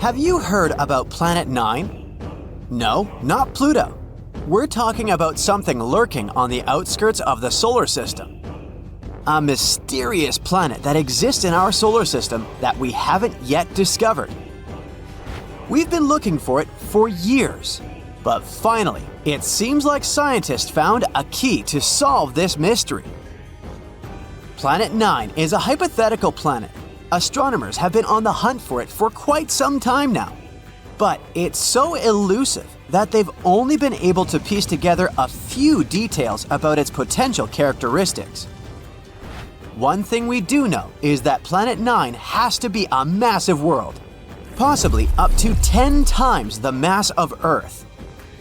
Have you heard about Planet 9? No, not Pluto. We're talking about something lurking on the outskirts of the solar system. A mysterious planet that exists in our solar system that we haven't yet discovered. We've been looking for it for years, but finally, it seems like scientists found a key to solve this mystery. Planet 9 is a hypothetical planet. Astronomers have been on the hunt for it for quite some time now. But it's so elusive that they've only been able to piece together a few details about its potential characteristics. One thing we do know is that Planet 9 has to be a massive world, possibly up to 10 times the mass of Earth.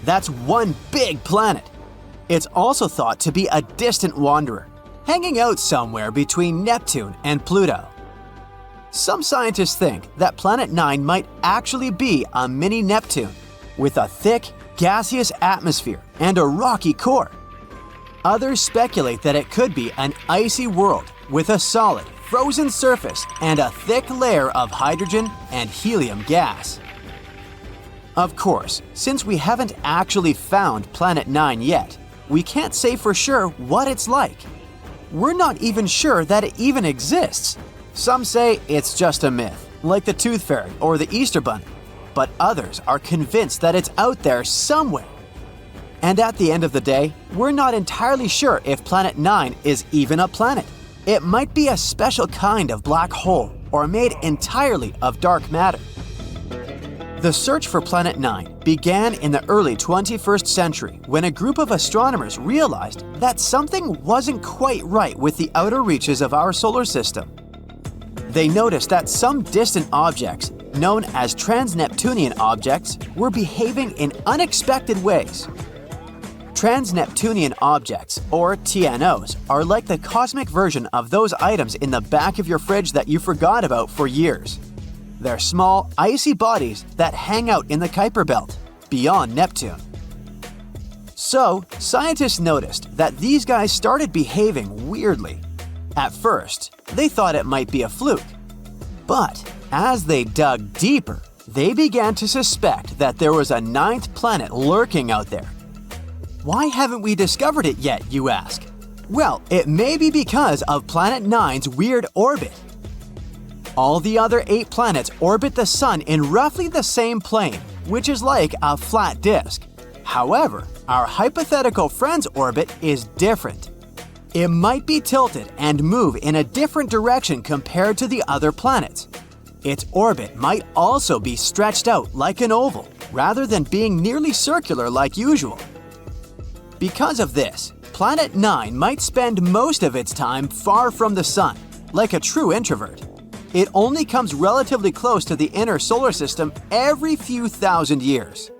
That's one big planet. It's also thought to be a distant wanderer, hanging out somewhere between Neptune and Pluto. Some scientists think that Planet 9 might actually be a mini Neptune, with a thick, gaseous atmosphere and a rocky core. Others speculate that it could be an icy world with a solid, frozen surface and a thick layer of hydrogen and helium gas. Of course, since we haven't actually found Planet 9 yet, we can't say for sure what it's like. We're not even sure that it even exists. Some say it's just a myth, like the Tooth Fairy or the Easter Bunny, but others are convinced that it's out there somewhere. And at the end of the day, we're not entirely sure if Planet 9 is even a planet. It might be a special kind of black hole or made entirely of dark matter. The search for Planet 9 began in the early 21st century when a group of astronomers realized that something wasn't quite right with the outer reaches of our solar system. They noticed that some distant objects, known as trans-Neptunian objects, were behaving in unexpected ways. Trans-Neptunian objects, or TNOs, are like the cosmic version of those items in the back of your fridge that you forgot about for years. They're small, icy bodies that hang out in the Kuiper Belt, beyond Neptune. So, scientists noticed that these guys started behaving weirdly. At first, they thought it might be a fluke. But as they dug deeper, they began to suspect that there was a ninth planet lurking out there. Why haven't we discovered it yet, you ask? Well, it may be because of Planet 9's weird orbit. All the other 8 planets orbit the Sun in roughly the same plane, which is like a flat disk. However, our hypothetical friend's orbit is different. It might be tilted and move in a different direction compared to the other planets. Its orbit might also be stretched out like an oval, rather than being nearly circular like usual. Because of this, Planet 9 might spend most of its time far from the Sun, like a true introvert. It only comes relatively close to the inner solar system every few thousand years.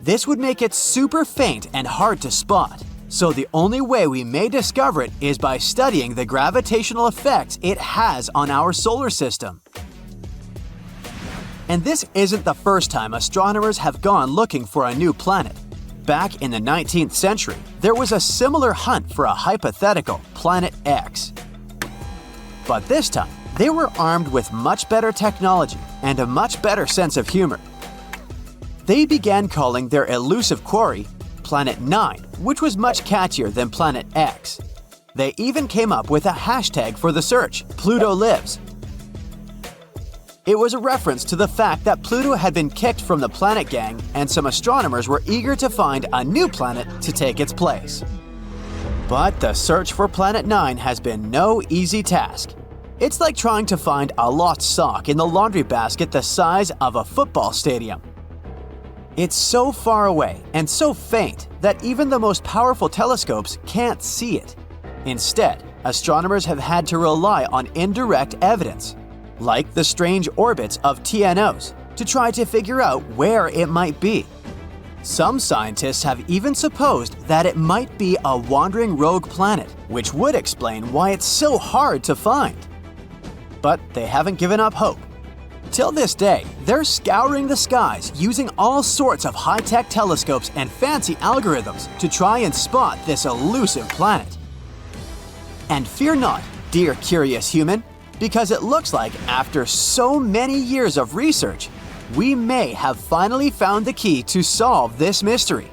This would make it super faint and hard to spot, so the only way we may discover it is by studying the gravitational effects it has on our solar system. And this isn't the first time astronomers have gone looking for a new planet. Back in the 19th century, there was a similar hunt for a hypothetical Planet X. But this time, they were armed with much better technology and a much better sense of humor. They began calling their elusive quarry Planet 9, which was much catchier than Planet X. They even came up with a hashtag for the search, Pluto Lives. It was a reference to the fact that Pluto had been kicked from the planet gang and some astronomers were eager to find a new planet to take its place. But the search for Planet 9 has been no easy task. It's like trying to find a lost sock in the laundry basket the size of a football stadium. It's so far away and so faint that even the most powerful telescopes can't see it. Instead, astronomers have had to rely on indirect evidence, like the strange orbits of TNOs, to try to figure out where it might be. Some scientists have even supposed that it might be a wandering rogue planet, which would explain why it's so hard to find. But they haven't given up hope. Till this day, they're scouring the skies using all sorts of high-tech telescopes and fancy algorithms to try and spot this elusive planet. And fear not, dear curious human, because it looks like after so many years of research, we may have finally found the key to solve this mystery.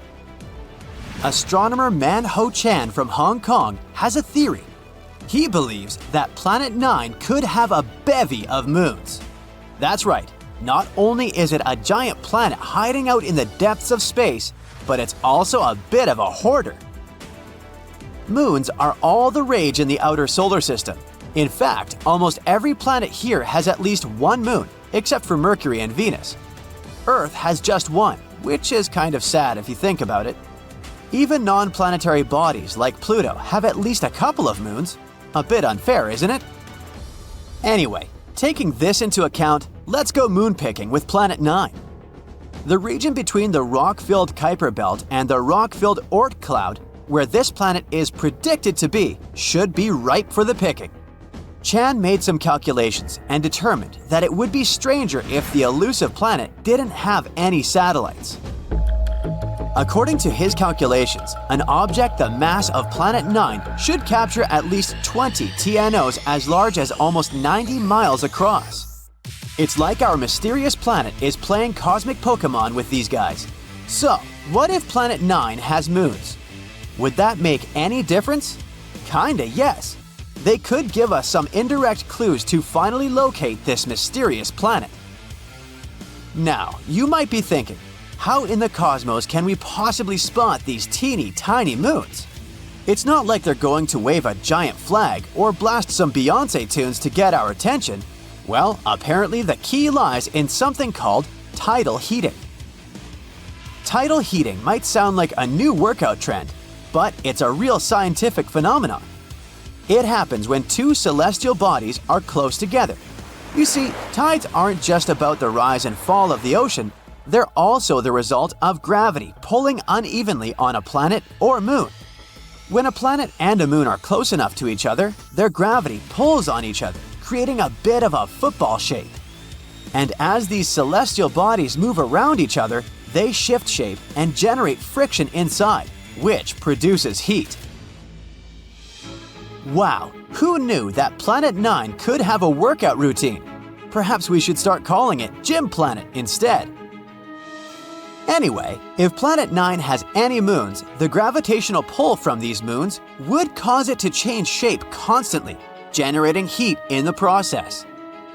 Astronomer Man Ho Chan from Hong Kong has a theory. He believes that Planet 9 could have a bevy of moons. That's right, not only is it a giant planet hiding out in the depths of space, but it's also a bit of a hoarder. Moons are all the rage in the outer solar system. In fact, almost every planet here has at least one moon, except for Mercury and Venus. Earth has just one, which is kind of sad if you think about it. Even non-planetary bodies like Pluto have at least a couple of moons. A bit unfair, isn't it? Anyway, taking this into account, let's go moon picking with Planet 9. The region between the rock-filled Kuiper Belt and the rock-filled Oort cloud, where this planet is predicted to be, should be ripe for the picking. Chan made some calculations and determined that it would be stranger if the elusive planet didn't have any satellites. According to his calculations, an object the mass of Planet 9 should capture at least 20 TNOs as large as almost 90 miles across. It's like our mysterious planet is playing cosmic Pokemon with these guys. So, what if Planet 9 has moons? Would that make any difference? Kinda, yes. They could give us some indirect clues to finally locate this mysterious planet. Now, you might be thinking, how in the cosmos can we possibly spot these teeny tiny moons? It's not like they're going to wave a giant flag or blast some Beyoncé tunes to get our attention. Well, apparently the key lies in something called tidal heating. Tidal heating might sound like a new workout trend, but it's a real scientific phenomenon. It happens when two celestial bodies are close together. You see, tides aren't just about the rise and fall of the ocean, they're also the result of gravity pulling unevenly on a planet or moon. When a planet and a moon are close enough to each other, their gravity pulls on each other, creating a bit of a football shape. And as these celestial bodies move around each other, they shift shape and generate friction inside, which produces heat. Wow, who knew that Planet 9 could have a workout routine? Perhaps we should start calling it Gym Planet instead. Anyway, if Planet 9 has any moons, the gravitational pull from these moons would cause it to change shape constantly, generating heat in the process.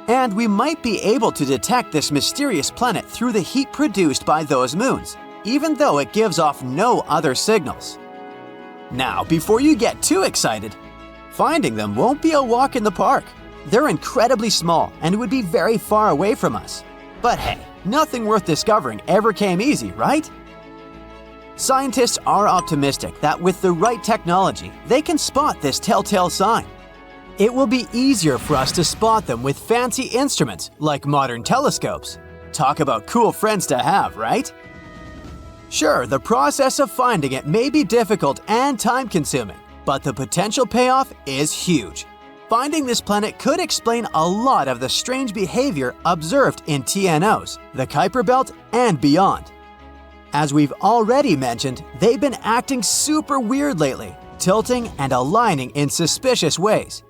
And we might be able to detect this mysterious planet through the heat produced by those moons, even though it gives off no other signals. Now, before you get too excited, finding them won't be a walk in the park. They're incredibly small and would be very far away from us. But hey, nothing worth discovering ever came easy, right? Scientists are optimistic that with the right technology, they can spot this telltale sign. It will be easier for us to spot them with fancy instruments like modern telescopes. Talk about cool friends to have, right? Sure, the process of finding it may be difficult and time-consuming, but the potential payoff is huge. Finding this planet could explain a lot of the strange behavior observed in TNOs, the Kuiper Belt, and beyond. As we've already mentioned, they've been acting super weird lately, tilting and aligning in suspicious ways.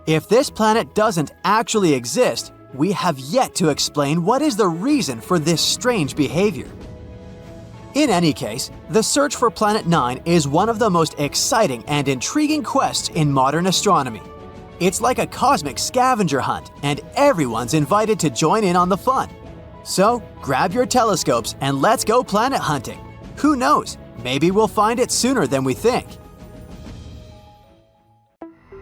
If this planet doesn't actually exist, we have yet to explain what is the reason for this strange behavior. In any case, the search for Planet 9 is one of the most exciting and intriguing quests in modern astronomy. It's like a cosmic scavenger hunt, and everyone's invited to join in on the fun. So, grab your telescopes and let's go planet hunting. Who knows, maybe we'll find it sooner than we think.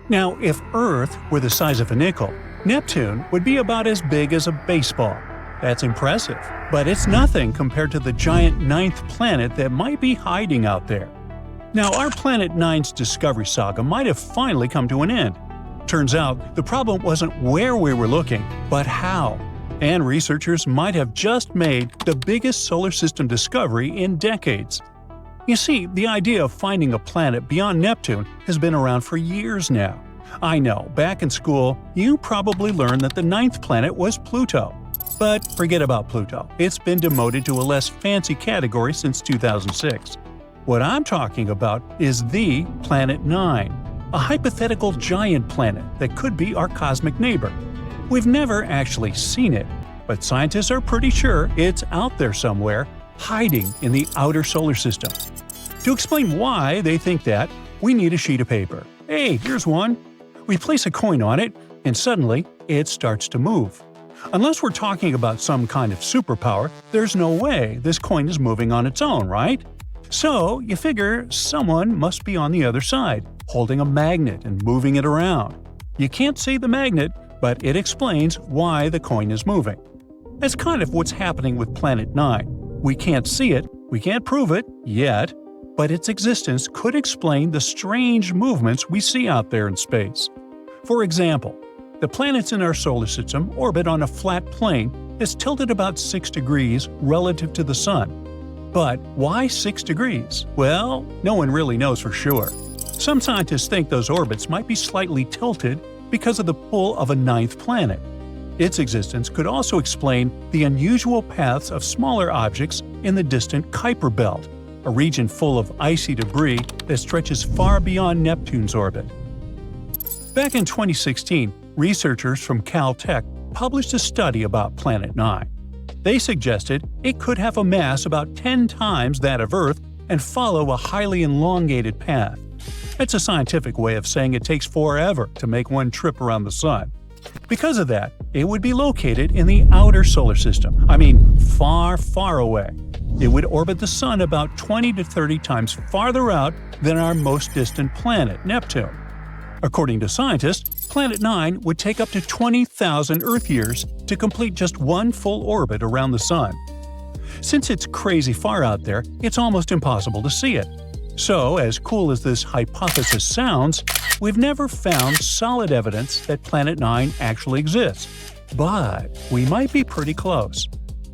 Now, if Earth were the size of a nickel, Neptune would be about as big as a baseball. That's impressive, but it's nothing compared to the giant ninth planet that might be hiding out there. Now, our Planet 9's discovery saga might have finally come to an end. Turns out, the problem wasn't where we were looking, but how. And researchers might have just made the biggest solar system discovery in decades. You see, the idea of finding a planet beyond Neptune has been around for years now. I know, back in school, you probably learned that the ninth planet was Pluto. But forget about Pluto. It's been demoted to a less fancy category since 2006. What I'm talking about is the Planet 9. A hypothetical giant planet that could be our cosmic neighbor. We've never actually seen it, but scientists are pretty sure it's out there somewhere, hiding in the outer solar system. To explain why they think that, we need a sheet of paper. Hey, here's one. We place a coin on it, and suddenly, it starts to move. Unless we're talking about some kind of superpower, there's no way this coin is moving on its own, right? So, you figure someone must be on the other side, holding a magnet and moving it around. You can't see the magnet, but it explains why the coin is moving. That's kind of what's happening with Planet 9. We can't see it, we can't prove it, yet, but its existence could explain the strange movements we see out there in space. For example, the planets in our solar system orbit on a flat plane that's tilted about 6 degrees relative to the Sun. But why 6 degrees? Well, no one really knows for sure. Some scientists think those orbits might be slightly tilted because of the pull of a ninth planet. Its existence could also explain the unusual paths of smaller objects in the distant Kuiper Belt, a region full of icy debris that stretches far beyond Neptune's orbit. Back in 2016, researchers from Caltech published a study about Planet 9. They suggested it could have a mass about 10 times that of Earth and follow a highly elongated path. It's a scientific way of saying it takes forever to make one trip around the Sun. Because of that, it would be located in the outer solar system. I mean, far, far away. It would orbit the Sun about 20 to 30 times farther out than our most distant planet, Neptune. According to scientists, Planet 9 would take up to 20,000 Earth years to complete just one full orbit around the Sun. Since it's crazy far out there, it's almost impossible to see it. So, as cool as this hypothesis sounds, we've never found solid evidence that Planet 9 actually exists. But we might be pretty close.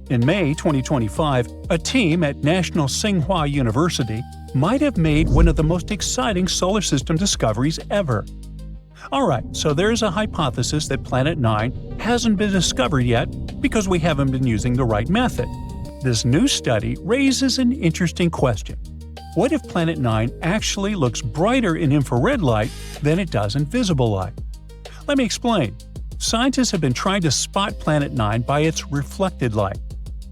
In May 2025, a team at National Tsinghua University might have made one of the most exciting solar system discoveries ever. Alright, so there's a hypothesis that Planet 9 hasn't been discovered yet because we haven't been using the right method. This new study raises an interesting question. What if Planet 9 actually looks brighter in infrared light than it does in visible light? Let me explain. Scientists have been trying to spot Planet 9 by its reflected light.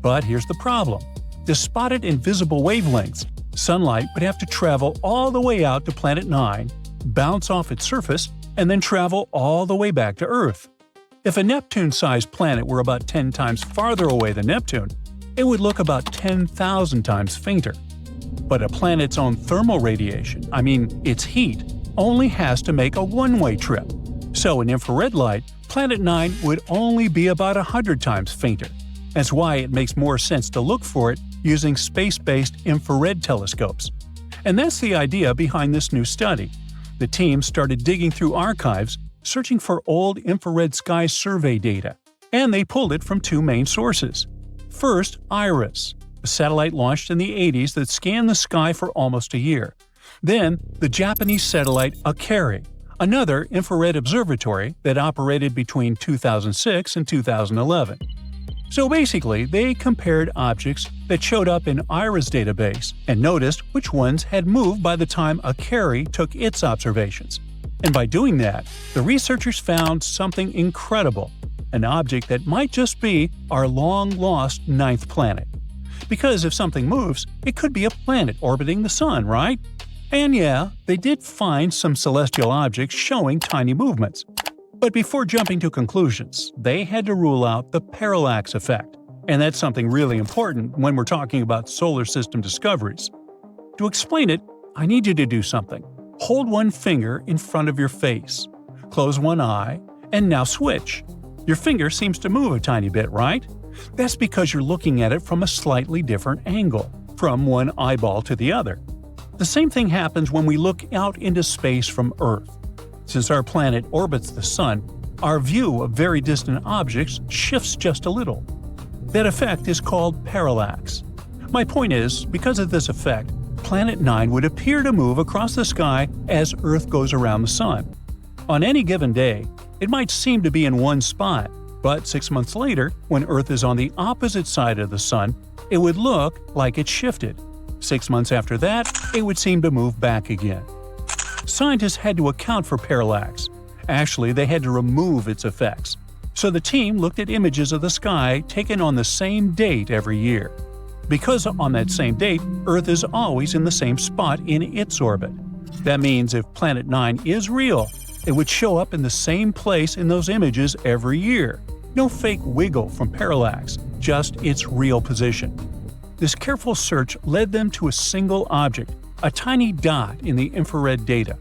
But here's the problem. To spot it in visible wavelengths, sunlight would have to travel all the way out to Planet 9, bounce off its surface, and then travel all the way back to Earth. If a Neptune-sized planet were about 10 times farther away than Neptune, it would look about 10,000 times fainter. But a planet's own thermal radiation, its heat, only has to make a one-way trip. So in infrared light, Planet 9 would only be about 100 times fainter. That's why it makes more sense to look for it using space-based infrared telescopes. And that's the idea behind this new study. The team started digging through archives, searching for old infrared sky survey data, and they pulled it from two main sources. First, IRIS, a satellite launched in the 80s that scanned the sky for almost a year. Then, the Japanese satellite Akari, another infrared observatory that operated between 2006 and 2011. So basically, they compared objects that showed up in IRIS database and noticed which ones had moved by the time Akari took its observations. And by doing that, the researchers found something incredible, an object that might just be our long-lost ninth planet. Because if something moves, it could be a planet orbiting the Sun, right? And yeah, they did find some celestial objects showing tiny movements. But before jumping to conclusions, they had to rule out the parallax effect. And that's something really important when we're talking about solar system discoveries. To explain it, I need you to do something. Hold one finger in front of your face. Close one eye, and now switch. Your finger seems to move a tiny bit, right? That's because you're looking at it from a slightly different angle, from one eyeball to the other. The same thing happens when we look out into space from Earth. Since our planet orbits the Sun, our view of very distant objects shifts just a little. That effect is called parallax. My point is, because of this effect, Planet 9 would appear to move across the sky as Earth goes around the Sun. On any given day, it might seem to be in one spot, but 6 months later, when Earth is on the opposite side of the Sun, it would look like it shifted. 6 months after that, it would seem to move back again. Scientists had to account for parallax. Actually, they had to remove its effects. So the team looked at images of the sky taken on the same date every year. Because on that same date, Earth is always in the same spot in its orbit. That means if Planet 9 is real, it would show up in the same place in those images every year. No fake wiggle from parallax, just its real position. This careful search led them to a single object, a tiny dot in the infrared data.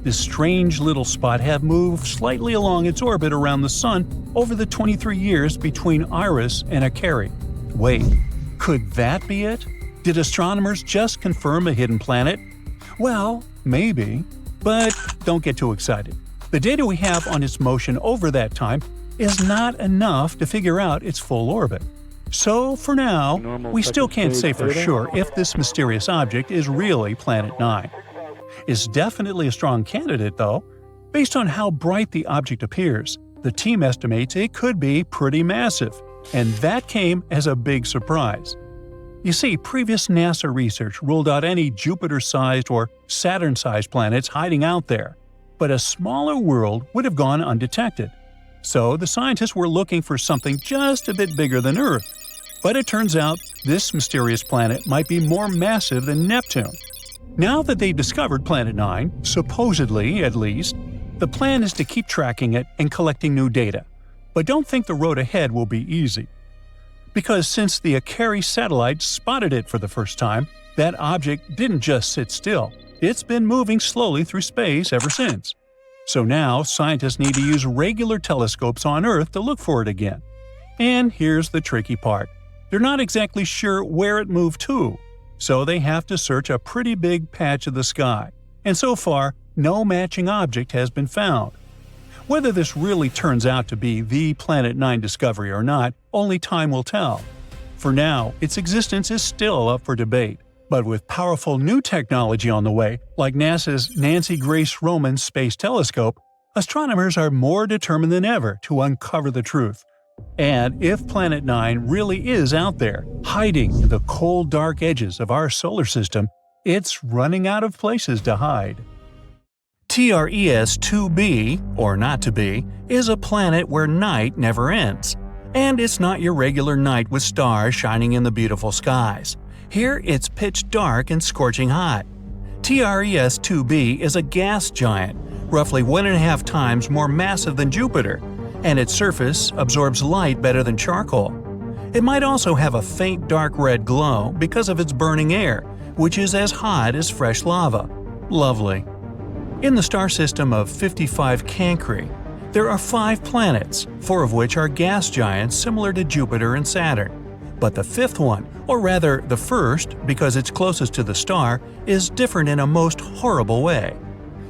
This strange little spot had moved slightly along its orbit around the Sun over the 23 years between Iris and Akari. Wait, could that be it? Did astronomers just confirm a hidden planet? Well, maybe. But don't get too excited. The data we have on its motion over that time is not enough to figure out its full orbit. So, for now, we still can't say for sure if this mysterious object is really Planet 9. It's definitely a strong candidate, though. Based on how bright the object appears, the team estimates it could be pretty massive, and that came as a big surprise. You see, previous NASA research ruled out any Jupiter-sized or Saturn-sized planets hiding out there, but a smaller world would have gone undetected. So the scientists were looking for something just a bit bigger than Earth. But it turns out this mysterious planet might be more massive than Neptune. Now that they've discovered Planet 9, supposedly at least, the plan is to keep tracking it and collecting new data. But don't think the road ahead will be easy. Because since the Akari satellite spotted it for the first time, that object didn't just sit still. It's been moving slowly through space ever since. So now scientists need to use regular telescopes on Earth to look for it again. And here's the tricky part. They're not exactly sure where it moved to, so they have to search a pretty big patch of the sky. And so far, no matching object has been found. Whether this really turns out to be the Planet 9 discovery or not, only time will tell. For now, its existence is still up for debate. But with powerful new technology on the way, like NASA's Nancy Grace Roman Space Telescope, astronomers are more determined than ever to uncover the truth. And if Planet 9 really is out there, hiding in the cold, dark edges of our solar system, it's running out of places to hide. TRES-2b, or not to be, is a planet where night never ends. And it's not your regular night with stars shining in the beautiful skies. Here it's pitch dark and scorching hot. TRES-2b is a gas giant, roughly 1.5 times more massive than Jupiter, and its surface absorbs light better than charcoal. It might also have a faint dark red glow because of its burning air, which is as hot as fresh lava. Lovely. In the star system of 55 Cancri, there are 5 planets, 4 of which are gas giants similar to Jupiter and Saturn. But the 5th one, or rather the first because it's closest to the star, is different in a most horrible way.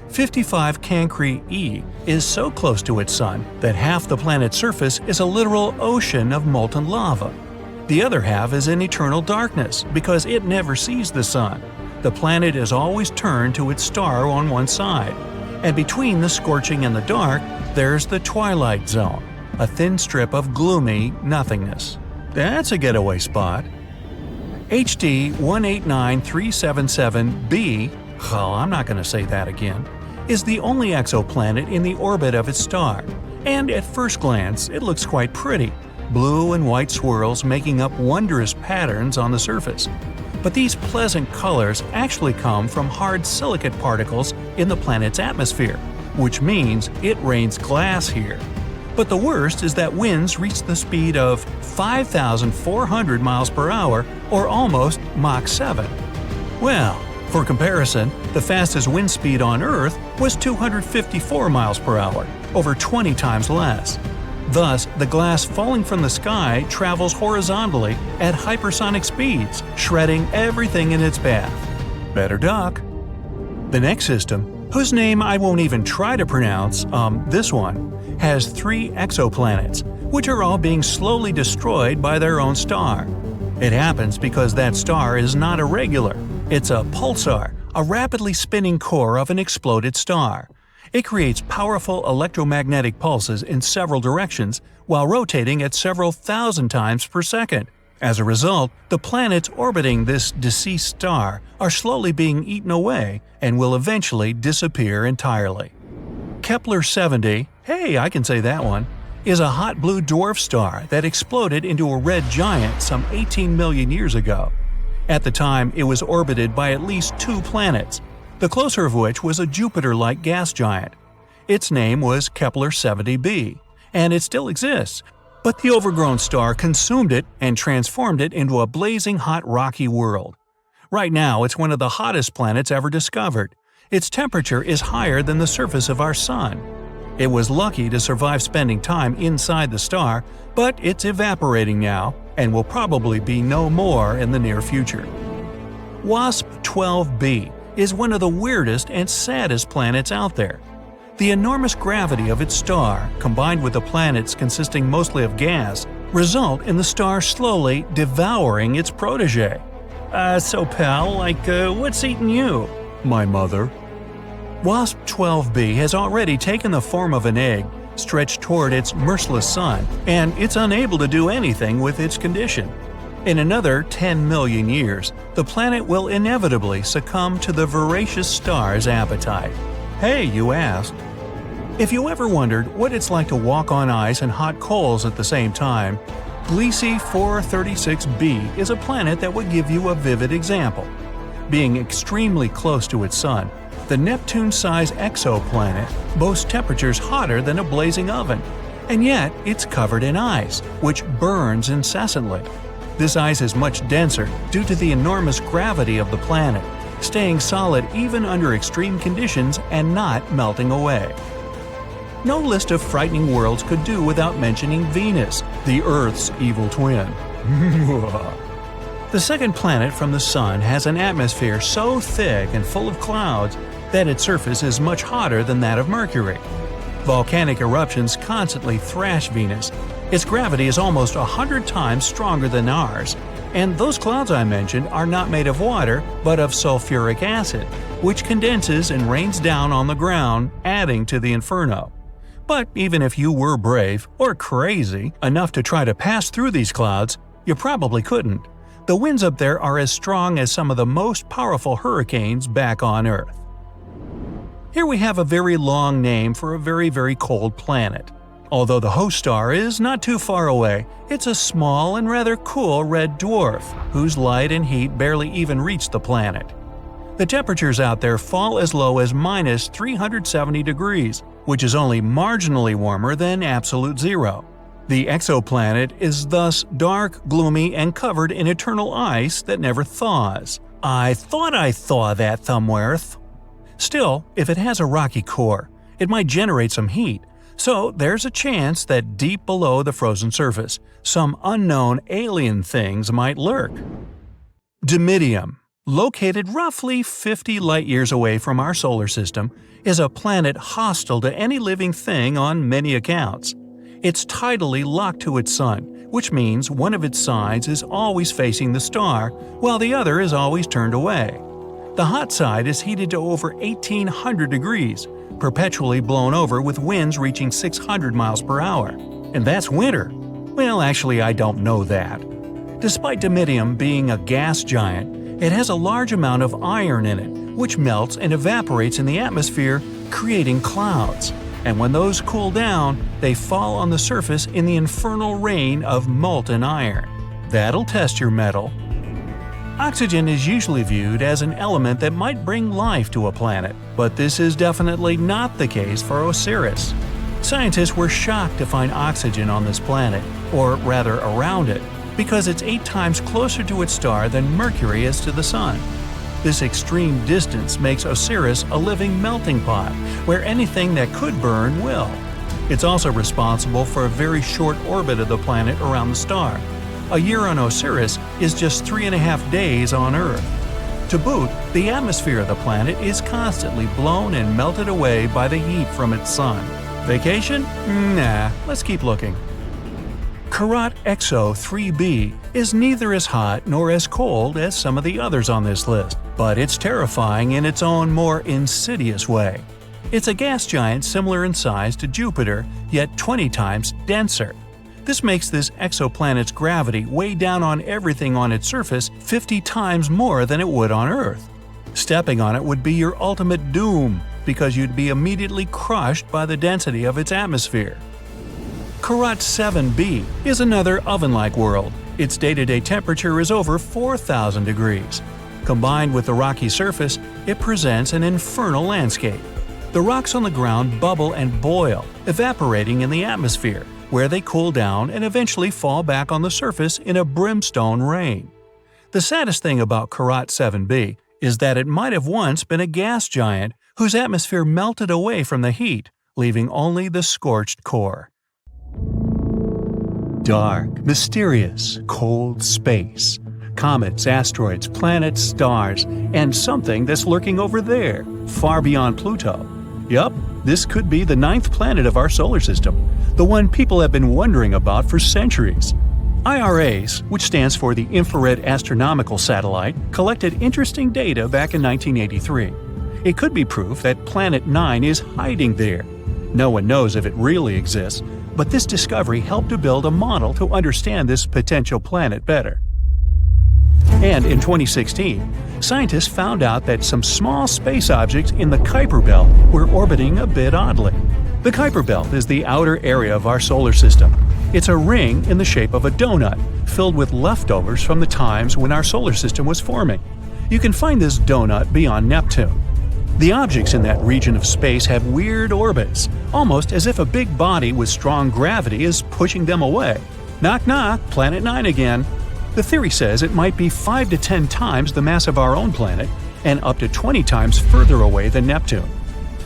55 Cancri e is so close to its sun that half the planet's surface is a literal ocean of molten lava. The other half is in eternal darkness because it never sees the sun. The planet is always turned to its star on one side. And between the scorching and the dark, there's the twilight zone, a thin strip of gloomy nothingness. That's a getaway spot. HD 189377b, well, I'm not going to say that again, is the only exoplanet in the orbit of its star. And at first glance, it looks quite pretty, blue and white swirls making up wondrous patterns on the surface. But these pleasant colors actually come from hard silicate particles in the planet's atmosphere, which means it rains glass here. But the worst is that winds reach the speed of 5,400 miles per hour, or almost Mach 7. Well, for comparison, the fastest wind speed on Earth was 254 miles per hour, over 20 times less. Thus, the glass falling from the sky travels horizontally at hypersonic speeds, shredding everything in its path. Better duck. The next system, whose name I won't even try to pronounce, this one, has 3 exoplanets, which are all being slowly destroyed by their own star. It happens because that star is not irregular. It's a pulsar, a rapidly spinning core of an exploded star. It creates powerful electromagnetic pulses in several directions while rotating at several thousand times per second. As a result, the planets orbiting this deceased star are slowly being eaten away and will eventually disappear entirely. Kepler 70, hey, I can say that one, is a hot blue dwarf star that exploded into a red giant some 18 million years ago. At the time, it was orbited by at least 2 planets, the closer of which was a Jupiter-like gas giant. Its name was Kepler-70b, and it still exists, but the overgrown star consumed it and transformed it into a blazing hot rocky world. Right now, it's one of the hottest planets ever discovered. Its temperature is higher than the surface of our Sun. It was lucky to survive spending time inside the star, but it's evaporating now and will probably be no more in the near future. WASP-12b is one of the weirdest and saddest planets out there. The enormous gravity of its star, combined with the planets consisting mostly of gas, result in the star slowly devouring its protege. So pal, what's eating you? My mother. WASP-12b has already taken the form of an egg, stretched toward its merciless sun, and it's unable to do anything with its condition. In another 10 million years, the planet will inevitably succumb to the voracious star's appetite. Hey, you asked. If you ever wondered what it's like to walk on ice and hot coals at the same time, Gliese 436b is a planet that would give you a vivid example. Being extremely close to its sun, the Neptune-sized exoplanet boasts temperatures hotter than a blazing oven, and yet it's covered in ice, which burns incessantly. This ice is much denser due to the enormous gravity of the planet, staying solid even under extreme conditions and not melting away. No list of frightening worlds could do without mentioning Venus, the Earth's evil twin. The second planet from the Sun has an atmosphere so thick and full of clouds that its surface is much hotter than that of Mercury. Volcanic eruptions constantly thrash Venus. Its gravity is almost 100 times stronger than ours, and those clouds I mentioned are not made of water but of sulfuric acid, which condenses and rains down on the ground, adding to the inferno. But even if you were brave, or crazy, enough to try to pass through these clouds, you probably couldn't. The winds up there are as strong as some of the most powerful hurricanes back on Earth. Here we have a very long name for a very, very cold planet. Although the host star is not too far away, it's a small and rather cool red dwarf, whose light and heat barely even reach the planet. The temperatures out there fall as low as minus 370 degrees, which is only marginally warmer than absolute zero. The exoplanet is thus dark, gloomy, and covered in eternal ice that never thaws. I thought I thaw that somewhere. Still, if it has a rocky core, it might generate some heat, so there's a chance that deep below the frozen surface, some unknown alien things might lurk. Dimidium, located roughly 50 light-years away from our solar system, is a planet hostile to any living thing on many accounts. It's tidally locked to its sun, which means one of its sides is always facing the star, while the other is always turned away. The hot side is heated to over 1,800 degrees, perpetually blown over with winds reaching 600 miles per hour. And that's winter. Well, actually, I don't know that. Despite Dimidium being a gas giant, it has a large amount of iron in it, which melts and evaporates in the atmosphere, creating clouds. And when those cool down, they fall on the surface in the infernal rain of molten iron. That'll test your mettle. Oxygen is usually viewed as an element that might bring life to a planet, but this is definitely not the case for Osiris. Scientists were shocked to find oxygen on this planet, or rather around it, because it's 8 times closer to its star than Mercury is to the Sun. This extreme distance makes Osiris a living melting pot, where anything that could burn will. It's also responsible for a very short orbit of the planet around the star. A year on Osiris is just 3.5 days on Earth. To boot, the atmosphere of the planet is constantly blown and melted away by the heat from its sun. Vacation? Nah, let's keep looking. Karat Exo 3b is neither as hot nor as cold as some of the others on this list, but it's terrifying in its own more insidious way. It's a gas giant similar in size to Jupiter, yet 20 times denser. This makes this exoplanet's gravity weigh down on everything on its surface 50 times more than it would on Earth. Stepping on it would be your ultimate doom, because you'd be immediately crushed by the density of its atmosphere. Karat 7b is another oven-like world. Its day-to-day temperature is over 4,000 degrees. Combined with the rocky surface, it presents an infernal landscape. The rocks on the ground bubble and boil, evaporating in the atmosphere, where they cool down and eventually fall back on the surface in a brimstone rain. The saddest thing about Karat 7b is that it might have once been a gas giant whose atmosphere melted away from the heat, leaving only the scorched core. Dark, mysterious, cold space. Comets, asteroids, planets, stars, and something that's lurking over there, far beyond Pluto. Yup, this could be the 9th planet of our solar system, the one people have been wondering about for centuries. IRAS, which stands for the Infrared Astronomical Satellite, collected interesting data back in 1983. It could be proof that Planet 9 is hiding there. No one knows if it really exists, but this discovery helped to build a model to understand this potential planet better. And in 2016, scientists found out that some small space objects in the Kuiper Belt were orbiting a bit oddly. The Kuiper Belt is the outer area of our solar system. It's a ring in the shape of a donut, filled with leftovers from the times when our solar system was forming. You can find this donut beyond Neptune. The objects in that region of space have weird orbits, almost as if a big body with strong gravity is pushing them away. Knock knock, Planet 9 again. The theory says it might be 5 to 10 times the mass of our own planet and up to 20 times further away than Neptune.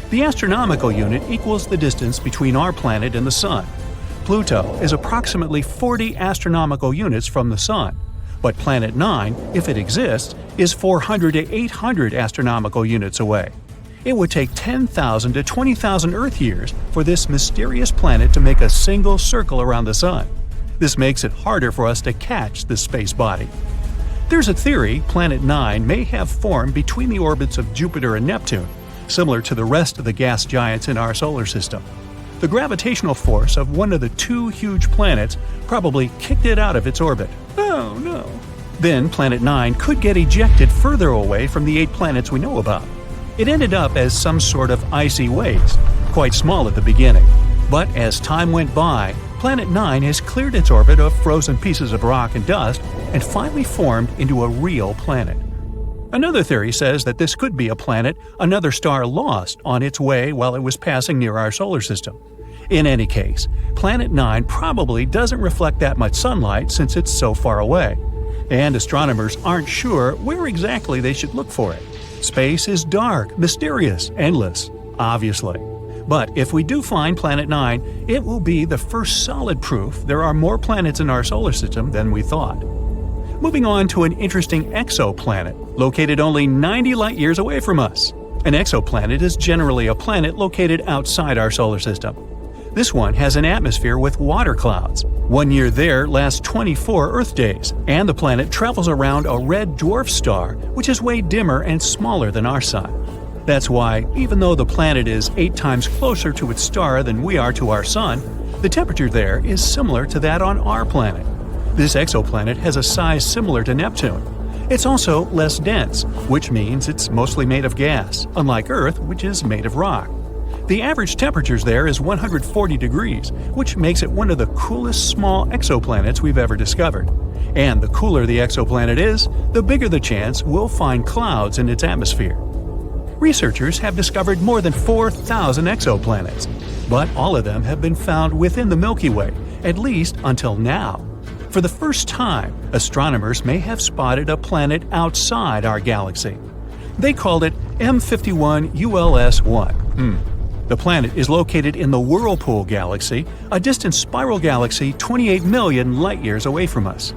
The astronomical unit equals the distance between our planet and the Sun. Pluto is approximately 40 astronomical units from the Sun, but Planet 9, if it exists, is 400 to 800 astronomical units away. It would take 10,000 to 20,000 Earth years for this mysterious planet to make a single circle around the Sun. This makes it harder for us to catch this space body. There's a theory Planet 9 may have formed between the orbits of Jupiter and Neptune, similar to the rest of the gas giants in our solar system. The gravitational force of one of the 2 huge planets probably kicked it out of its orbit. Oh no. Then Planet 9 could get ejected further away from the 8 planets we know about. It ended up as some sort of icy waste, quite small at the beginning. But as time went by, Planet 9 has cleared its orbit of frozen pieces of rock and dust and finally formed into a real planet. Another theory says that this could be a planet another star lost on its way while it was passing near our solar system. In any case, Planet 9 probably doesn't reflect that much sunlight since it's so far away. And astronomers aren't sure where exactly they should look for it. Space is dark, mysterious, endless, obviously. But if we do find Planet 9, it will be the first solid proof there are more planets in our solar system than we thought. Moving on to an interesting exoplanet, located only 90 light-years away from us. An exoplanet is generally a planet located outside our solar system. This one has an atmosphere with water clouds. 1 year there lasts 24 Earth days, and the planet travels around a red dwarf star, which is way dimmer and smaller than our Sun. That's why, even though the planet is 8 times closer to its star than we are to our Sun, the temperature there is similar to that on our planet. This exoplanet has a size similar to Neptune. It's also less dense, which means it's mostly made of gas, unlike Earth, which is made of rock. The average temperatures there is 140 degrees, which makes it one of the coolest small exoplanets we've ever discovered. And the cooler the exoplanet is, the bigger the chance we'll find clouds in its atmosphere. Researchers have discovered more than 4,000 exoplanets, but all of them have been found within the Milky Way, at least until now. For the first time, astronomers may have spotted a planet outside our galaxy. They called it M51 ULS-1. The planet is located in the Whirlpool Galaxy, a distant spiral galaxy 28 million light-years away from us.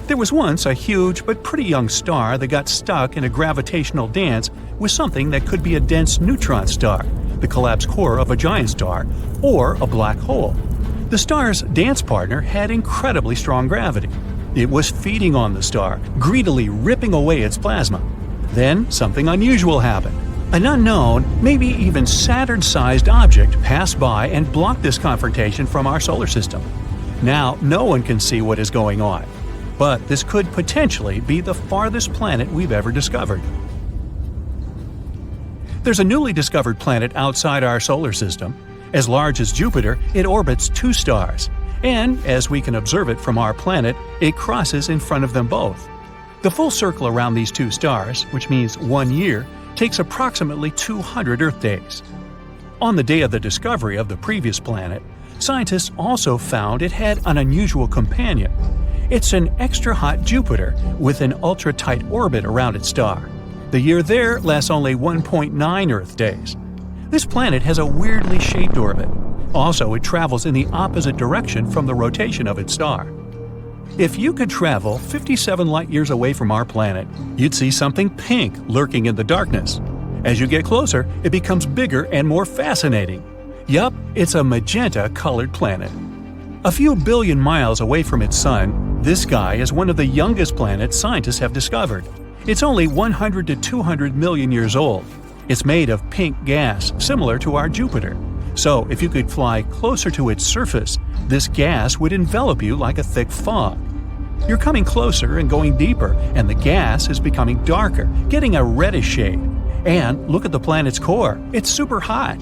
There was once a huge but pretty young star that got stuck in a gravitational dance with something that could be a dense neutron star, the collapsed core of a giant star, or a black hole. The star's dance partner had incredibly strong gravity. It was feeding on the star, greedily ripping away its plasma. Then something unusual happened. An unknown, maybe even Saturn-sized object passed by and blocked this confrontation from our solar system. Now, no one can see what is going on. But this could potentially be the farthest planet we've ever discovered. There's a newly discovered planet outside our solar system. As large as Jupiter, it orbits 2 stars. And as we can observe it from our planet, it crosses in front of them both. The full circle around these two stars, which means 1 year, takes approximately 200 Earth days. On the day of the discovery of the previous planet, scientists also found it had an unusual companion. It's an extra-hot Jupiter with an ultra-tight orbit around its star. The year there lasts only 1.9 Earth days. This planet has a weirdly shaped orbit. Also, it travels in the opposite direction from the rotation of its star. If you could travel 57 light-years away from our planet, you'd see something pink lurking in the darkness. As you get closer, it becomes bigger and more fascinating. Yup, it's a magenta-colored planet. A few billion miles away from its sun, this guy is one of the youngest planets scientists have discovered. It's only 100 to 200 million years old. It's made of pink gas, similar to our Jupiter. So, if you could fly closer to its surface, this gas would envelop you like a thick fog. You're coming closer and going deeper, and the gas is becoming darker, getting a reddish shade. And look at the planet's core. It's super hot.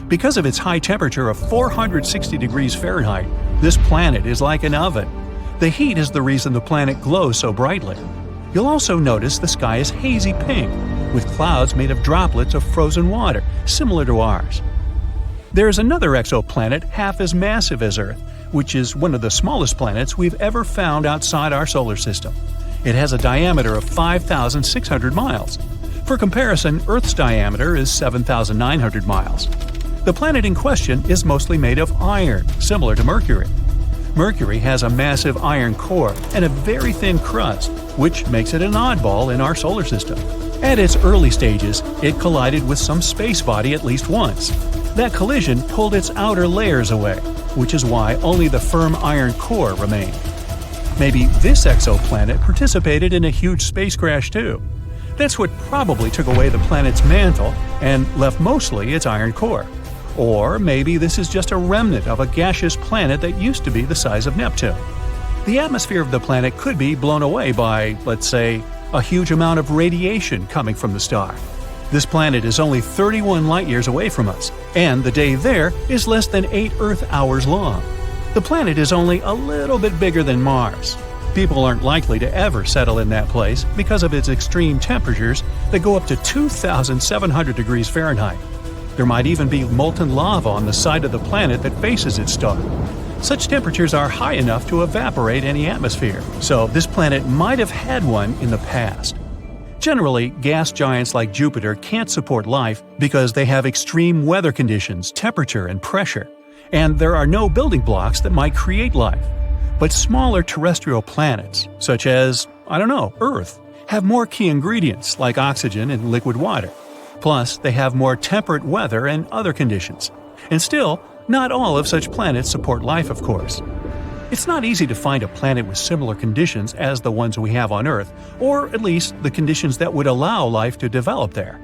Because of its high temperature of 460 degrees Fahrenheit, this planet is like an oven. The heat is the reason the planet glows so brightly. You'll also notice the sky is hazy pink, with clouds made of droplets of frozen water, similar to ours. There's another exoplanet half as massive as Earth, which is one of the smallest planets we've ever found outside our solar system. It has a diameter of 5,600 miles. For comparison, Earth's diameter is 7,900 miles. The planet in question is mostly made of iron, similar to Mercury. Mercury has a massive iron core and a very thin crust, which makes it an oddball in our solar system. At its early stages, it collided with some space body at least once. That collision pulled its outer layers away, which is why only the firm iron core remained. Maybe this exoplanet participated in a huge space crash too. That's what probably took away the planet's mantle and left mostly its iron core. Or maybe this is just a remnant of a gaseous planet that used to be the size of Neptune. The atmosphere of the planet could be blown away by, let's say, a huge amount of radiation coming from the star. This planet is only 31 light-years away from us, and the day there is less than 8 Earth hours long. The planet is only a little bit bigger than Mars. People aren't likely to ever settle in that place because of its extreme temperatures that go up to 2,700 degrees Fahrenheit. There might even be molten lava on the side of the planet that faces its star. Such temperatures are high enough to evaporate any atmosphere, so this planet might have had one in the past. Generally, gas giants like Jupiter can't support life because they have extreme weather conditions, temperature, and pressure, and there are no building blocks that might create life. But smaller terrestrial planets, such as, Earth, have more key ingredients like oxygen and liquid water. Plus, they have more temperate weather and other conditions. And still, not all of such planets support life, of course. It's not easy to find a planet with similar conditions as the ones we have on Earth, or at least the conditions that would allow life to develop there.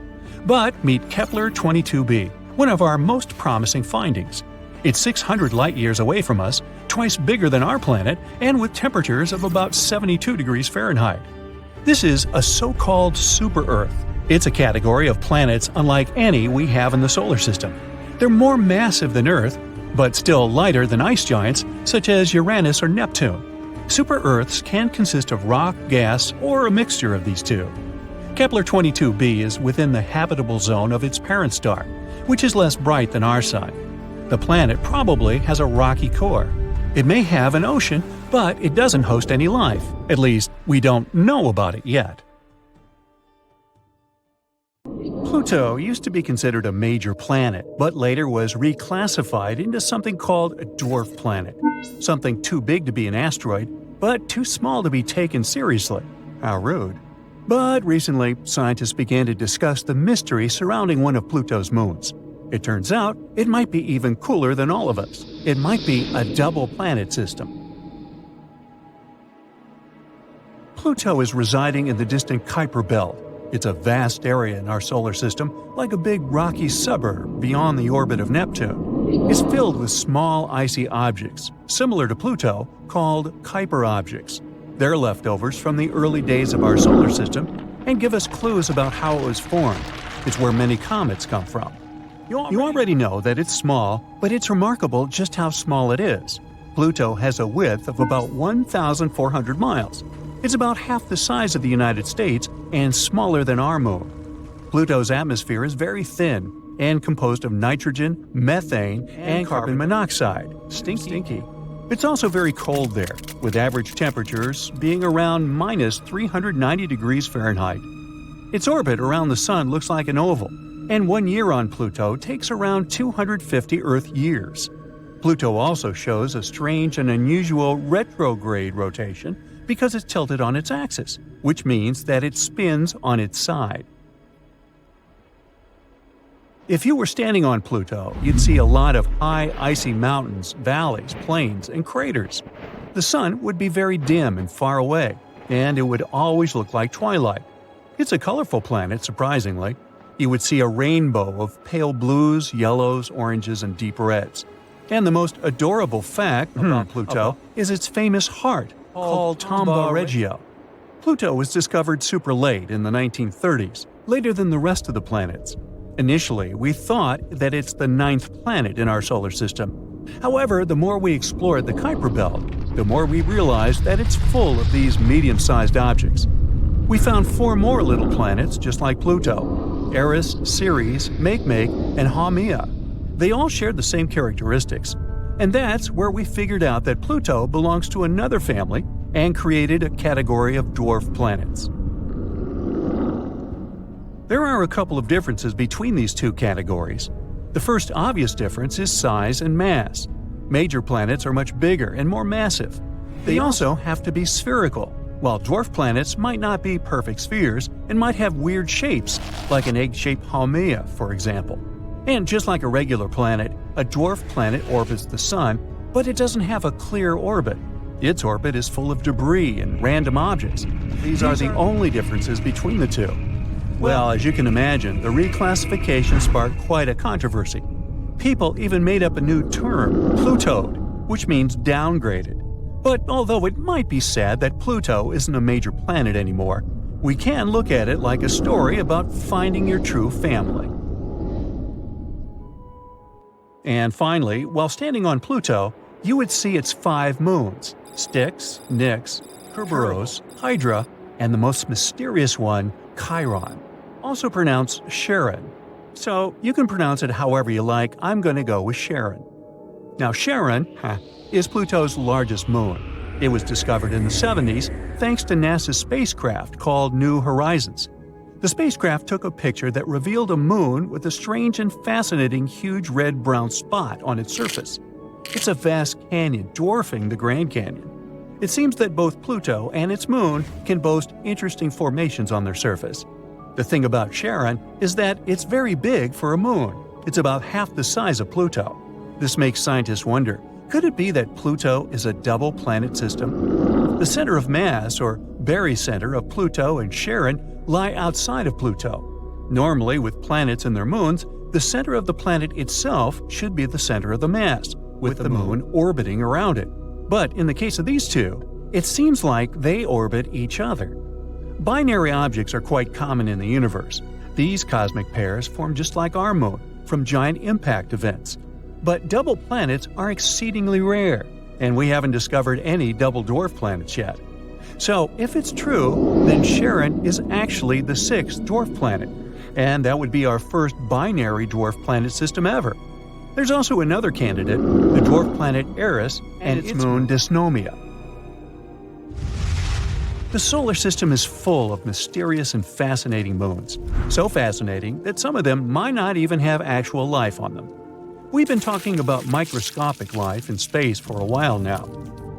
But meet Kepler 22b, one of our most promising findings. It's 600 light-years away from us, twice bigger than our planet, and with temperatures of about 72 degrees Fahrenheit. This is a so-called super-Earth. It's a category of planets unlike any we have in the solar system. They're more massive than Earth, but still lighter than ice giants such as Uranus or Neptune. Super-Earths can consist of rock, gas, or a mixture of these two. Kepler 22b is within the habitable zone of its parent star, which is less bright than our Sun. The planet probably has a rocky core. It may have an ocean, but it doesn't host any life. At least, we don't know about it yet. Pluto used to be considered a major planet, but later was reclassified into something called a dwarf planet. Something too big to be an asteroid, but too small to be taken seriously. How rude. But recently, scientists began to discuss the mystery surrounding one of Pluto's moons. It turns out, it might be even cooler than all of us. It might be a double planet system. Pluto is residing in the distant Kuiper Belt. It's a vast area in our solar system, like a big rocky suburb beyond the orbit of Neptune. It's filled with small icy objects, similar to Pluto, called Kuiper objects. They're leftovers from the early days of our solar system and give us clues about how it was formed. It's where many comets come from. You already know that it's small, but it's remarkable just how small it is. Pluto has a width of about 1,400 miles. It's about half the size of the United States and smaller than our moon. Pluto's atmosphere is very thin and composed of nitrogen, methane, and carbon monoxide. Stinky. It's also very cold there, with average temperatures being around minus 390 degrees Fahrenheit. Its orbit around the Sun looks like an oval, and 1 year on Pluto takes around 250 Earth years. Pluto also shows a strange and unusual retrograde rotation because it's tilted on its axis, which means that it spins on its side. If you were standing on Pluto, you'd see a lot of high, icy mountains, valleys, plains, and craters. The Sun would be very dim and far away, and it would always look like twilight. It's a colorful planet, surprisingly. You would see a rainbow of pale blues, yellows, oranges, and deep reds. And the most adorable fact about Pluto is its famous heart, called Tombaugh Regio. Pluto was discovered super late in the 1930s, later than the rest of the planets. Initially, we thought that it's the 9th planet in our solar system. However, the more we explored the Kuiper Belt, the more we realized that it's full of these medium-sized objects. We found 4 more little planets just like Pluto: Eris, Ceres, Makemake, and Haumea. They all shared the same characteristics, and that's where we figured out that Pluto belongs to another family and created a category of dwarf planets. There are a couple of differences between these two categories. The first obvious difference is size and mass. Major planets are much bigger and more massive. They also have to be spherical, while dwarf planets might not be perfect spheres and might have weird shapes, like an egg-shaped Haumea, for example. And just like a regular planet, a dwarf planet orbits the Sun, but it doesn't have a clear orbit. Its orbit is full of debris and random objects. These are the only differences between the two. Well, as you can imagine, the reclassification sparked quite a controversy. People even made up a new term, Plutoed, which means downgraded. But although it might be sad that Pluto isn't a major planet anymore, we can look at it like a story about finding your true family. And finally, while standing on Pluto, you would see its 5 moons: Styx, Nix, Kerberos, Hydra, and the most mysterious one, Chiron, also pronounced Charon. So you can pronounce it however you like. I'm going to go with Charon. Now Charon is Pluto's largest moon. It was discovered in the 70s thanks to NASA's spacecraft called New Horizons. The spacecraft took a picture that revealed a moon with a strange and fascinating huge red-brown spot on its surface. It's a vast canyon dwarfing the Grand Canyon. It seems that both Pluto and its moon can boast interesting formations on their surface. The thing about Charon is that it's very big for a moon. It's about half the size of Pluto. This makes scientists wonder, could it be that Pluto is a double planet system? The center of mass, or barycenter, of Pluto and Charon lie outside of Pluto. Normally, with planets and their moons, the center of the planet itself should be the center of the mass, with the moon orbiting around it. But in the case of these two, it seems like they orbit each other. Binary objects are quite common in the universe. These cosmic pairs form just like our moon, from giant impact events. But double planets are exceedingly rare, and we haven't discovered any double dwarf planets yet. So, if it's true, then Charon is actually the 6th dwarf planet, and that would be our first binary dwarf planet system ever. There's also another candidate, the dwarf planet Eris and its moon Dysnomia. The solar system is full of mysterious and fascinating moons, so fascinating that some of them might not even have actual life on them. We've been talking about microscopic life in space for a while now.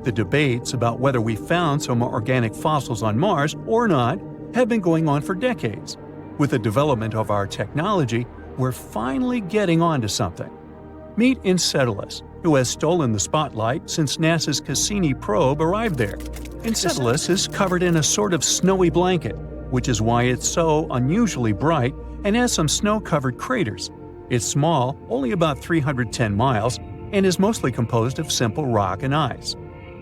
The debates about whether we found some organic fossils on Mars or not have been going on for decades. With the development of our technology, we're finally getting onto something. Meet Enceladus, who has stolen the spotlight since NASA's Cassini probe arrived there. Enceladus is covered in a sort of snowy blanket, which is why it's so unusually bright and has some snow-covered craters. It's small, only about 310 miles, and is mostly composed of simple rock and ice.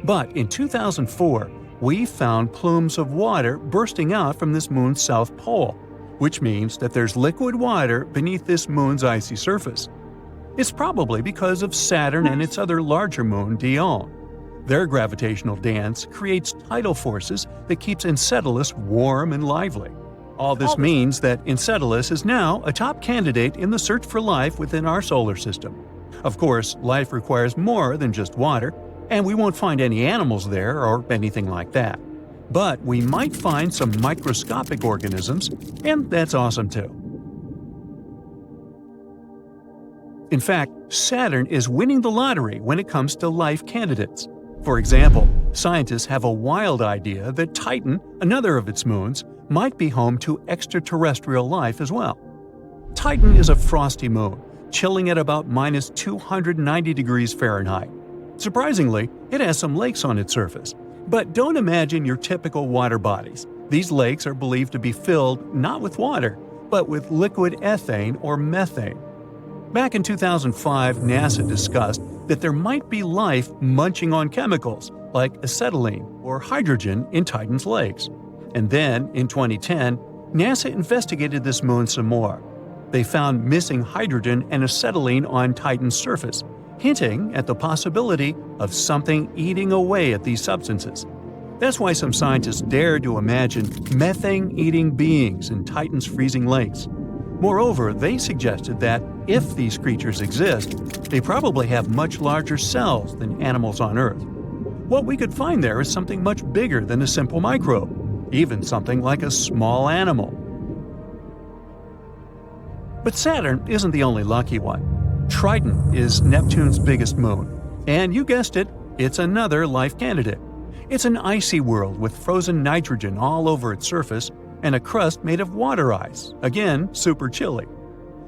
But in 2004, we found plumes of water bursting out from this moon's south pole, which means that there's liquid water beneath this moon's icy surface. It's probably because of Saturn and its other larger moon, Dione. Their gravitational dance creates tidal forces that keeps Enceladus warm and lively. All this means that Enceladus is now a top candidate in the search for life within our solar system. Of course, life requires more than just water, and we won't find any animals there or anything like that. But we might find some microscopic organisms, and that's awesome too. In fact, Saturn is winning the lottery when it comes to life candidates. For example, scientists have a wild idea that Titan, another of its moons, might be home to extraterrestrial life as well. Titan is a frosty moon, chilling at about minus 290 degrees Fahrenheit. Surprisingly, it has some lakes on its surface. But don't imagine your typical water bodies. These lakes are believed to be filled not with water, but with liquid ethane or methane. Back in 2005, NASA discussed that there might be life munching on chemicals like acetylene or hydrogen in Titan's lakes. And then, in 2010, NASA investigated this moon some more. They found missing hydrogen and acetylene on Titan's surface, hinting at the possibility of something eating away at these substances. That's why some scientists dare to imagine methane-eating beings in Titan's freezing lakes. Moreover, they suggested that if these creatures exist, they probably have much larger cells than animals on Earth. What we could find there is something much bigger than a simple microbe, even something like a small animal. But Saturn isn't the only lucky one. Triton is Neptune's biggest moon, and you guessed it, it's another life candidate. It's an icy world with frozen nitrogen all over its surface and a crust made of water ice, again super chilly.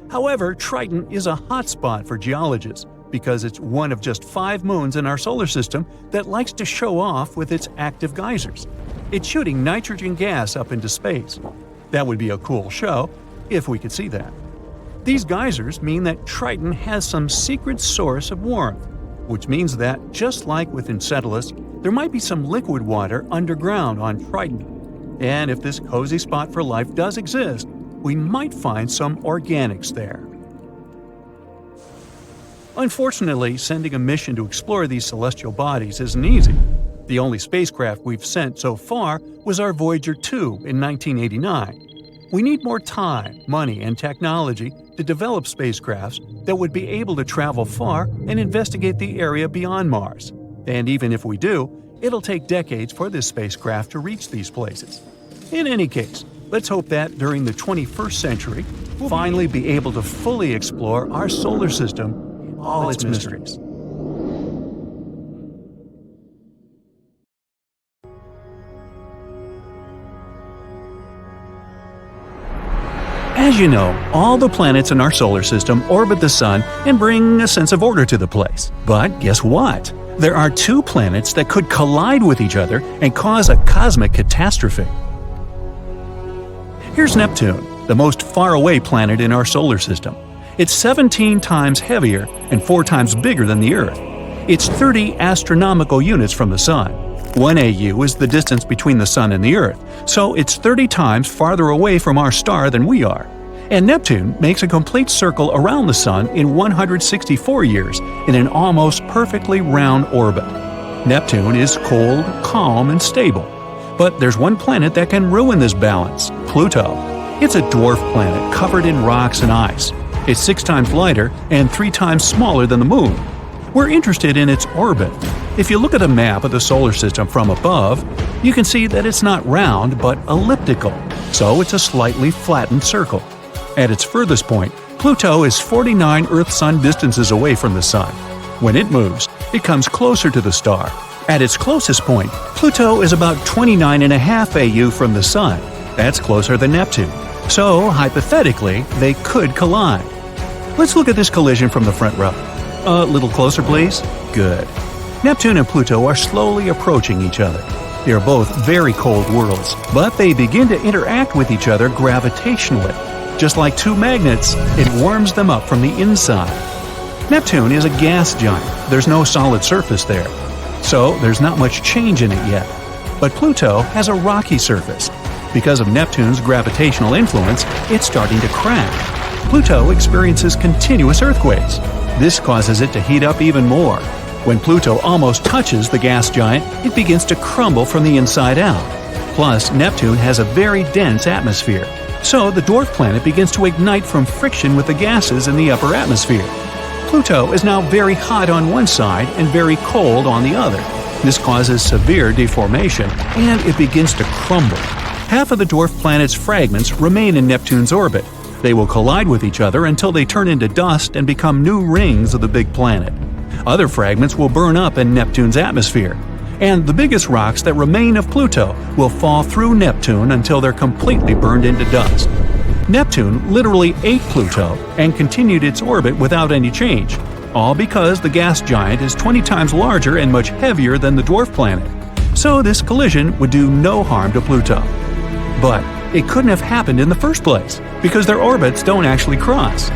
However, Triton is a hotspot for geologists because it's one of just 5 moons in our solar system that likes to show off with its active geysers. It's shooting nitrogen gas up into space. That would be a cool show, if we could see that. These geysers mean that Triton has some secret source of warmth, which means that, just like with Enceladus, there might be some liquid water underground on Triton. And if this cozy spot for life does exist, we might find some organics there. Unfortunately, sending a mission to explore these celestial bodies isn't easy. The only spacecraft we've sent so far was our Voyager 2 in 1989. We need more time, money, and technology to develop spacecrafts that would be able to travel far and investigate the area beyond Mars. And even if we do, it'll take decades for this spacecraft to reach these places. In any case, let's hope that during the 21st century, we'll finally be able to fully explore our solar system and all its mysteries. As you know, all the planets in our solar system orbit the Sun and bring a sense of order to the place. But guess what? There are 2 planets that could collide with each other and cause a cosmic catastrophe. Here's Neptune, the most faraway planet in our solar system. It's 17 times heavier and 4 times bigger than the Earth. It's 30 astronomical units from the Sun. 1 AU is the distance between the Sun and the Earth, so it's 30 times farther away from our star than we are. And Neptune makes a complete circle around the Sun in 164 years in an almost perfectly round orbit. Neptune is cold, calm, and stable. But there's one planet that can ruin this balance, Pluto. It's a dwarf planet covered in rocks and ice. It's 6 times lighter and 3 times smaller than the Moon. We're interested in its orbit. If you look at a map of the solar system from above, you can see that it's not round but elliptical, so it's a slightly flattened circle. At its furthest point, Pluto is 49 Earth-Sun distances away from the Sun. When it moves, it comes closer to the star. At its closest point, Pluto is about 29.5 AU from the Sun. That's closer than Neptune. So, hypothetically, they could collide. Let's look at this collision from the front row. A little closer, please? Good. Neptune and Pluto are slowly approaching each other. They are both very cold worlds, but they begin to interact with each other gravitationally. Just like 2 magnets, it warms them up from the inside. Neptune is a gas giant. There's no solid surface there, so there's not much change in it yet. But Pluto has a rocky surface. Because of Neptune's gravitational influence, it's starting to crack. Pluto experiences continuous earthquakes. This causes it to heat up even more. When Pluto almost touches the gas giant, it begins to crumble from the inside out. Plus, Neptune has a very dense atmosphere, so the dwarf planet begins to ignite from friction with the gases in the upper atmosphere. Pluto is now very hot on one side and very cold on the other. This causes severe deformation, and it begins to crumble. Half of the dwarf planet's fragments remain in Neptune's orbit. They will collide with each other until they turn into dust and become new rings of the big planet. Other fragments will burn up in Neptune's atmosphere, and the biggest rocks that remain of Pluto will fall through Neptune until they're completely burned into dust. Neptune literally ate Pluto and continued its orbit without any change, all because the gas giant is 20 times larger and much heavier than the dwarf planet. So this collision would do no harm to Pluto. But it couldn't have happened in the first place, because their orbits don't actually cross.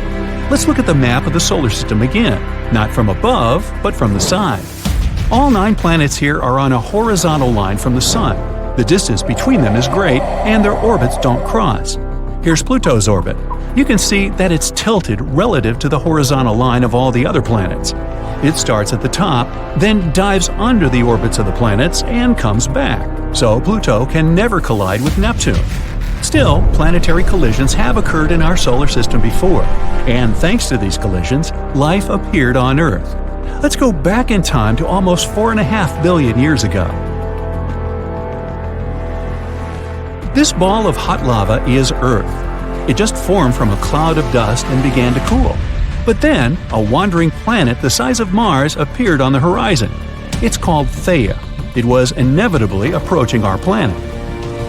Let's look at the map of the solar system again, not from above, but from the side. All 9 planets here are on a horizontal line from the Sun. The distance between them is great, and their orbits don't cross. Here's Pluto's orbit. You can see that it's tilted relative to the horizontal line of all the other planets. It starts at the top, then dives under the orbits of the planets and comes back. So Pluto can never collide with Neptune. Still, planetary collisions have occurred in our solar system before, and thanks to these collisions, life appeared on Earth. Let's go back in time to almost 4.5 billion years ago. This ball of hot lava is Earth. It just formed from a cloud of dust and began to cool. But then, a wandering planet the size of Mars appeared on the horizon. It's called Theia. It was inevitably approaching our planet.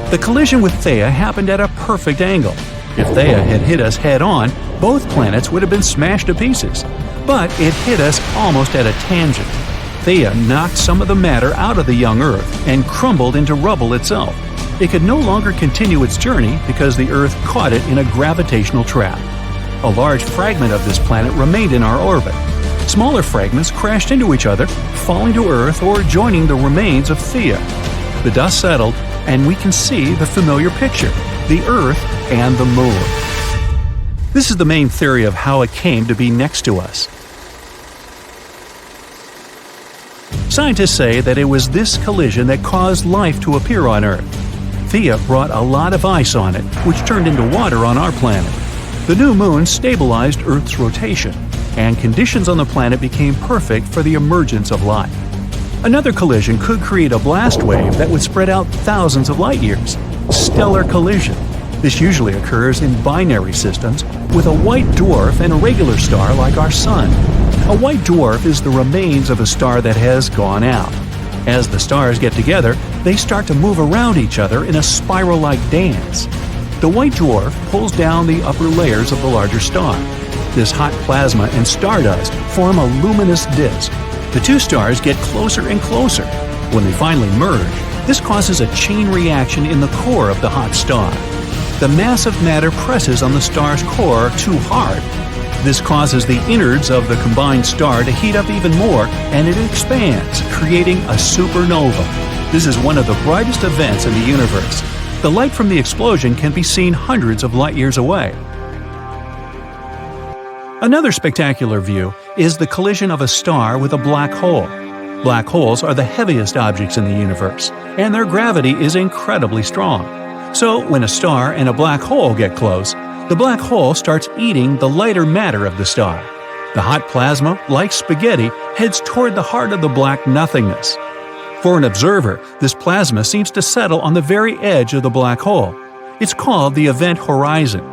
The collision with Theia happened at a perfect angle. If Theia had hit us head-on, both planets would have been smashed to pieces. But it hit us almost at a tangent. Theia knocked some of the matter out of the young Earth and crumbled into rubble itself. It could no longer continue its journey because the Earth caught it in a gravitational trap. A large fragment of this planet remained in our orbit. Smaller fragments crashed into each other, falling to Earth or joining the remains of Theia. The dust settled, and we can see the familiar picture, the Earth and the Moon. This is the main theory of how it came to be next to us. Scientists say that it was this collision that caused life to appear on Earth. Theia brought a lot of ice on it, which turned into water on our planet. The new moon stabilized Earth's rotation, and conditions on the planet became perfect for the emergence of life. Another collision could create a blast wave that would spread out thousands of light years. Stellar collision. This usually occurs in binary systems with a white dwarf and a regular star like our Sun. A white dwarf is the remains of a star that has gone out. As the stars get together, they start to move around each other in a spiral-like dance. The white dwarf pulls down the upper layers of the larger star. This hot plasma and stardust form a luminous disk. The two stars get closer and closer. When they finally merge, this causes a chain reaction in the core of the hot star. The massive matter presses on the star's core too hard. This causes the innards of the combined star to heat up even more, and it expands, creating a supernova. This is one of the brightest events in the universe. The light from the explosion can be seen hundreds of light years away. Another spectacular view is the collision of a star with a black hole. Black holes are the heaviest objects in the universe, and their gravity is incredibly strong. So when a star and a black hole get close, the black hole starts eating the lighter matter of the star. The hot plasma, like spaghetti, heads toward the heart of the black nothingness. For an observer, this plasma seems to settle on the very edge of the black hole. It's called the event horizon.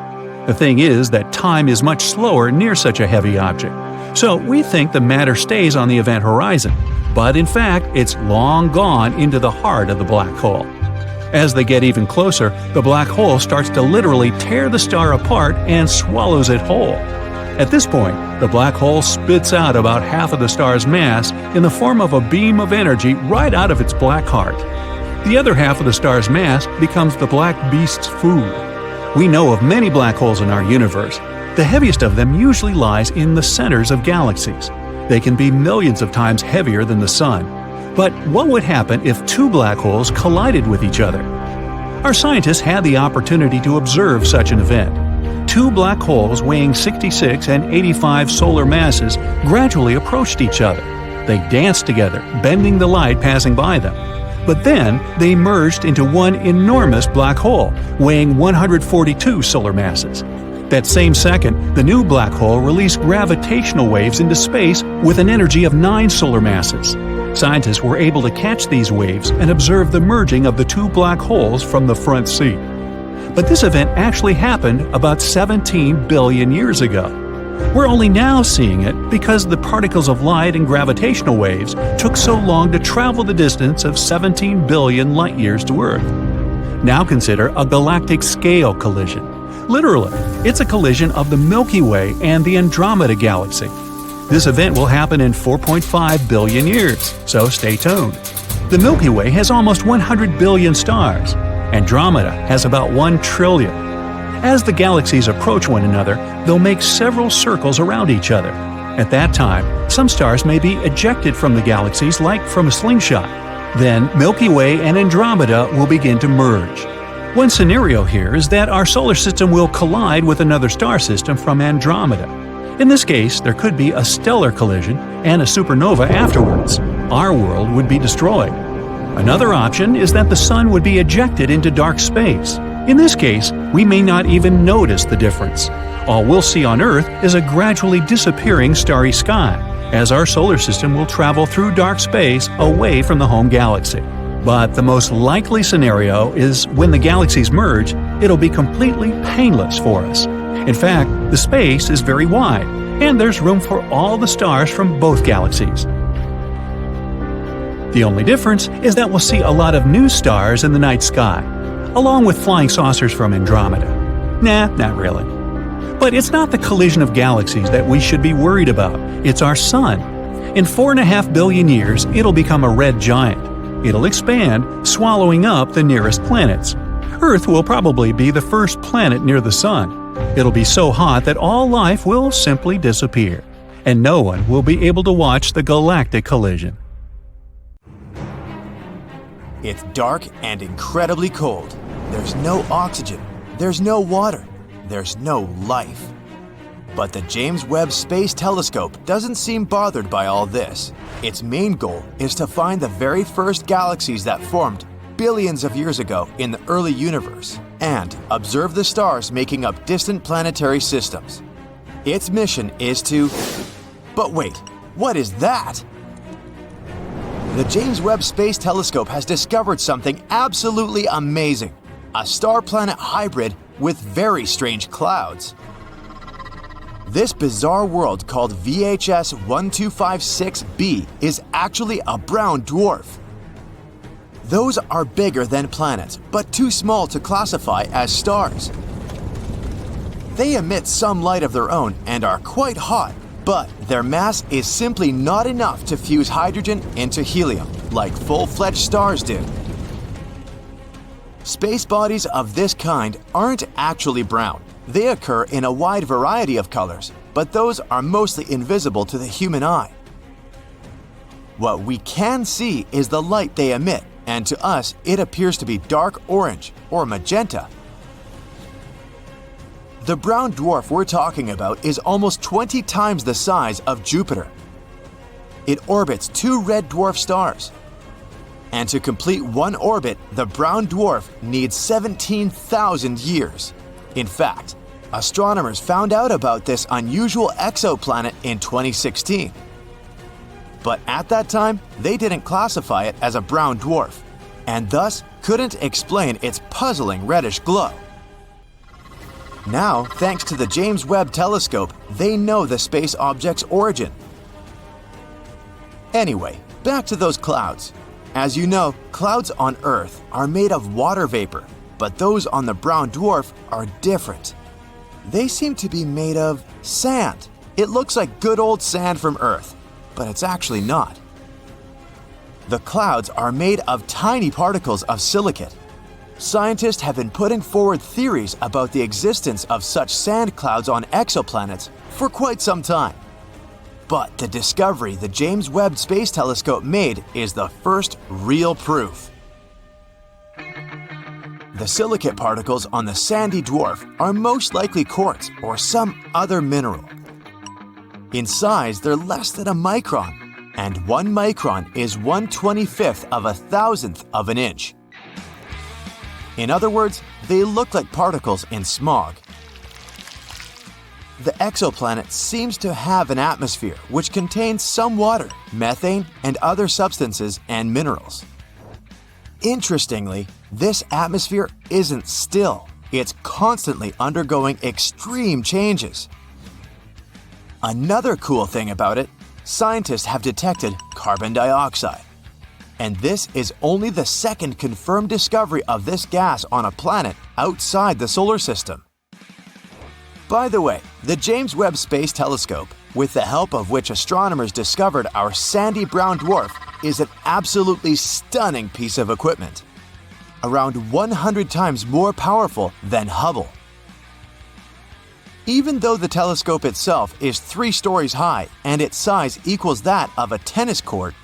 The thing is that time is much slower near such a heavy object, so we think the matter stays on the event horizon, but in fact it's long gone into the heart of the black hole. As they get even closer, the black hole starts to literally tear the star apart and swallows it whole. At this point, the black hole spits out about half of the star's mass in the form of a beam of energy right out of its black heart. The other half of the star's mass becomes the black beast's food. We know of many black holes in our universe. The heaviest of them usually lies in the centers of galaxies. They can be millions of times heavier than the Sun. But what would happen if two black holes collided with each other? Our scientists had the opportunity to observe such an event. Two black holes weighing 66 and 85 solar masses gradually approached each other. They danced together, bending the light passing by them. But then they merged into one enormous black hole, weighing 142 solar masses. That same second, the new black hole released gravitational waves into space with an energy of 9 solar masses. Scientists were able to catch these waves and observe the merging of the two black holes from the front seat. But this event actually happened about 17 billion years ago. We're only now seeing it because the particles of light and gravitational waves took so long to travel the distance of 17 billion light-years to Earth. Now consider a galactic scale collision. Literally, it's a collision of the Milky Way and the Andromeda galaxy. This event will happen in 4.5 billion years, so stay tuned. The Milky Way has almost 100 billion stars. Andromeda has about 1 trillion. As the galaxies approach one another, they'll make several circles around each other. At that time, some stars may be ejected from the galaxies like from a slingshot. Then Milky Way and Andromeda will begin to merge. One scenario here is that our solar system will collide with another star system from Andromeda. In this case, there could be a stellar collision and a supernova afterwards. Our world would be destroyed. Another option is that the Sun would be ejected into dark space. In this case, we may not even notice the difference. All we'll see on Earth is a gradually disappearing starry sky, as our solar system will travel through dark space away from the home galaxy. But the most likely scenario is when the galaxies merge, it'll be completely painless for us. In fact, the space is very wide, and there's room for all the stars from both galaxies. The only difference is that we'll see a lot of new stars in the night sky, along with flying saucers from Andromeda. Nah, not really. But it's not the collision of galaxies that we should be worried about, it's our Sun. In 4.5 billion years, it'll become a red giant. It'll expand, swallowing up the nearest planets. Earth will probably be the first planet near the Sun. It'll be so hot that all life will simply disappear, and no one will be able to watch the galactic collision. It's dark and incredibly cold. There's no oxygen. There's no water. There's no life. But the James Webb Space Telescope doesn't seem bothered by all this. Its main goal is to find the very first galaxies that formed billions of years ago in the early universe and observe the stars making up distant planetary systems. Its mission is to... But wait, what is that? The James Webb Space Telescope has discovered something absolutely amazing. A star-planet hybrid with very strange clouds. This bizarre world called VHS 1256b is actually a brown dwarf. Those are bigger than planets, but too small to classify as stars. They emit some light of their own and are quite hot, but their mass is simply not enough to fuse hydrogen into helium, like full-fledged stars do. Space bodies of this kind aren't actually brown. They occur in a wide variety of colors, but those are mostly invisible to the human eye. What we can see is the light they emit, and to us it appears to be dark orange or magenta. The brown dwarf we're talking about is almost 20 times the size of Jupiter. It orbits 2 red dwarf stars. And to complete one orbit, the brown dwarf needs 17,000 years. In fact, astronomers found out about this unusual exoplanet in 2016. But at that time, they didn't classify it as a brown dwarf, and thus couldn't explain its puzzling reddish glow. Now, thanks to the James Webb Telescope, they know the space object's origin. Anyway, back to those clouds. As you know, clouds on Earth are made of water vapor, but those on the brown dwarf are different. They seem to be made of sand. It looks like good old sand from Earth, but it's actually not. The clouds are made of tiny particles of silicate. Scientists have been putting forward theories about the existence of such sand clouds on exoplanets for quite some time. But the discovery the James Webb Space Telescope made is the first real proof. The silicate particles on the sandy dwarf are most likely quartz or some other mineral. In size, they're less than a micron, and 1 micron is 1/25th of a thousandth of an inch. In other words, they look like particles in smog. The exoplanet seems to have an atmosphere which contains some water, methane, and other substances and minerals. Interestingly, this atmosphere isn't still. It's constantly undergoing extreme changes. Another cool thing about it, scientists have detected carbon dioxide. And this is only the second confirmed discovery of this gas on a planet outside the solar system. By the way, the James Webb Space Telescope, with the help of which astronomers discovered our sandy brown dwarf, is an absolutely stunning piece of equipment. Around 100 times more powerful than Hubble. Even though the telescope itself is 3 stories high and its size equals that of a tennis court,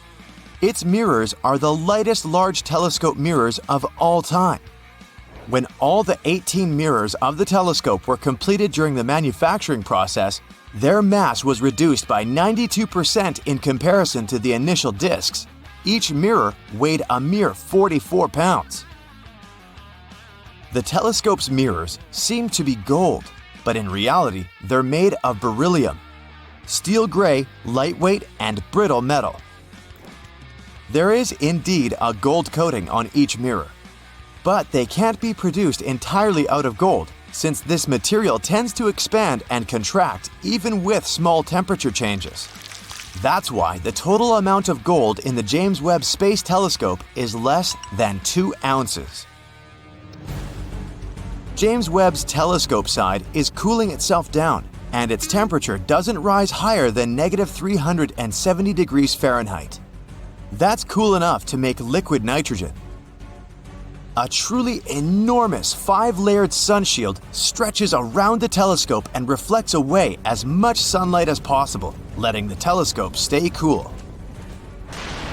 its mirrors are the lightest large telescope mirrors of all time. When all the 18 mirrors of the telescope were completed during the manufacturing process, their mass was reduced by 92% in comparison to the initial discs. Each mirror weighed a mere 44 pounds. The telescope's mirrors seem to be gold, but in reality, they're made of beryllium, steel gray, lightweight, and brittle metal. There is indeed a gold coating on each mirror, but they can't be produced entirely out of gold since this material tends to expand and contract even with small temperature changes. That's why the total amount of gold in the James Webb Space Telescope is less than 2 ounces. James Webb's telescope side is cooling itself down, and its temperature doesn't rise higher than -370 degrees Fahrenheit. That's cool enough to make liquid nitrogen. A truly enormous 5-layered sun shield stretches around the telescope and reflects away as much sunlight as possible, letting the telescope stay cool.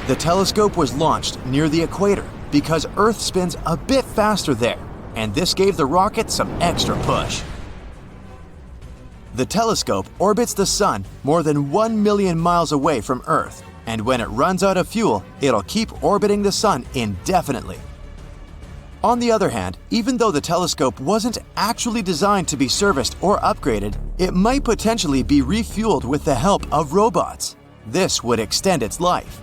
The telescope was launched near the equator because Earth spins a bit faster there, and this gave the rocket some extra push. The telescope orbits the Sun more than 1 million miles away from Earth, and when it runs out of fuel, it'll keep orbiting the Sun indefinitely. On the other hand, even though the telescope wasn't actually designed to be serviced or upgraded, it might potentially be refueled with the help of robots. This would extend its life.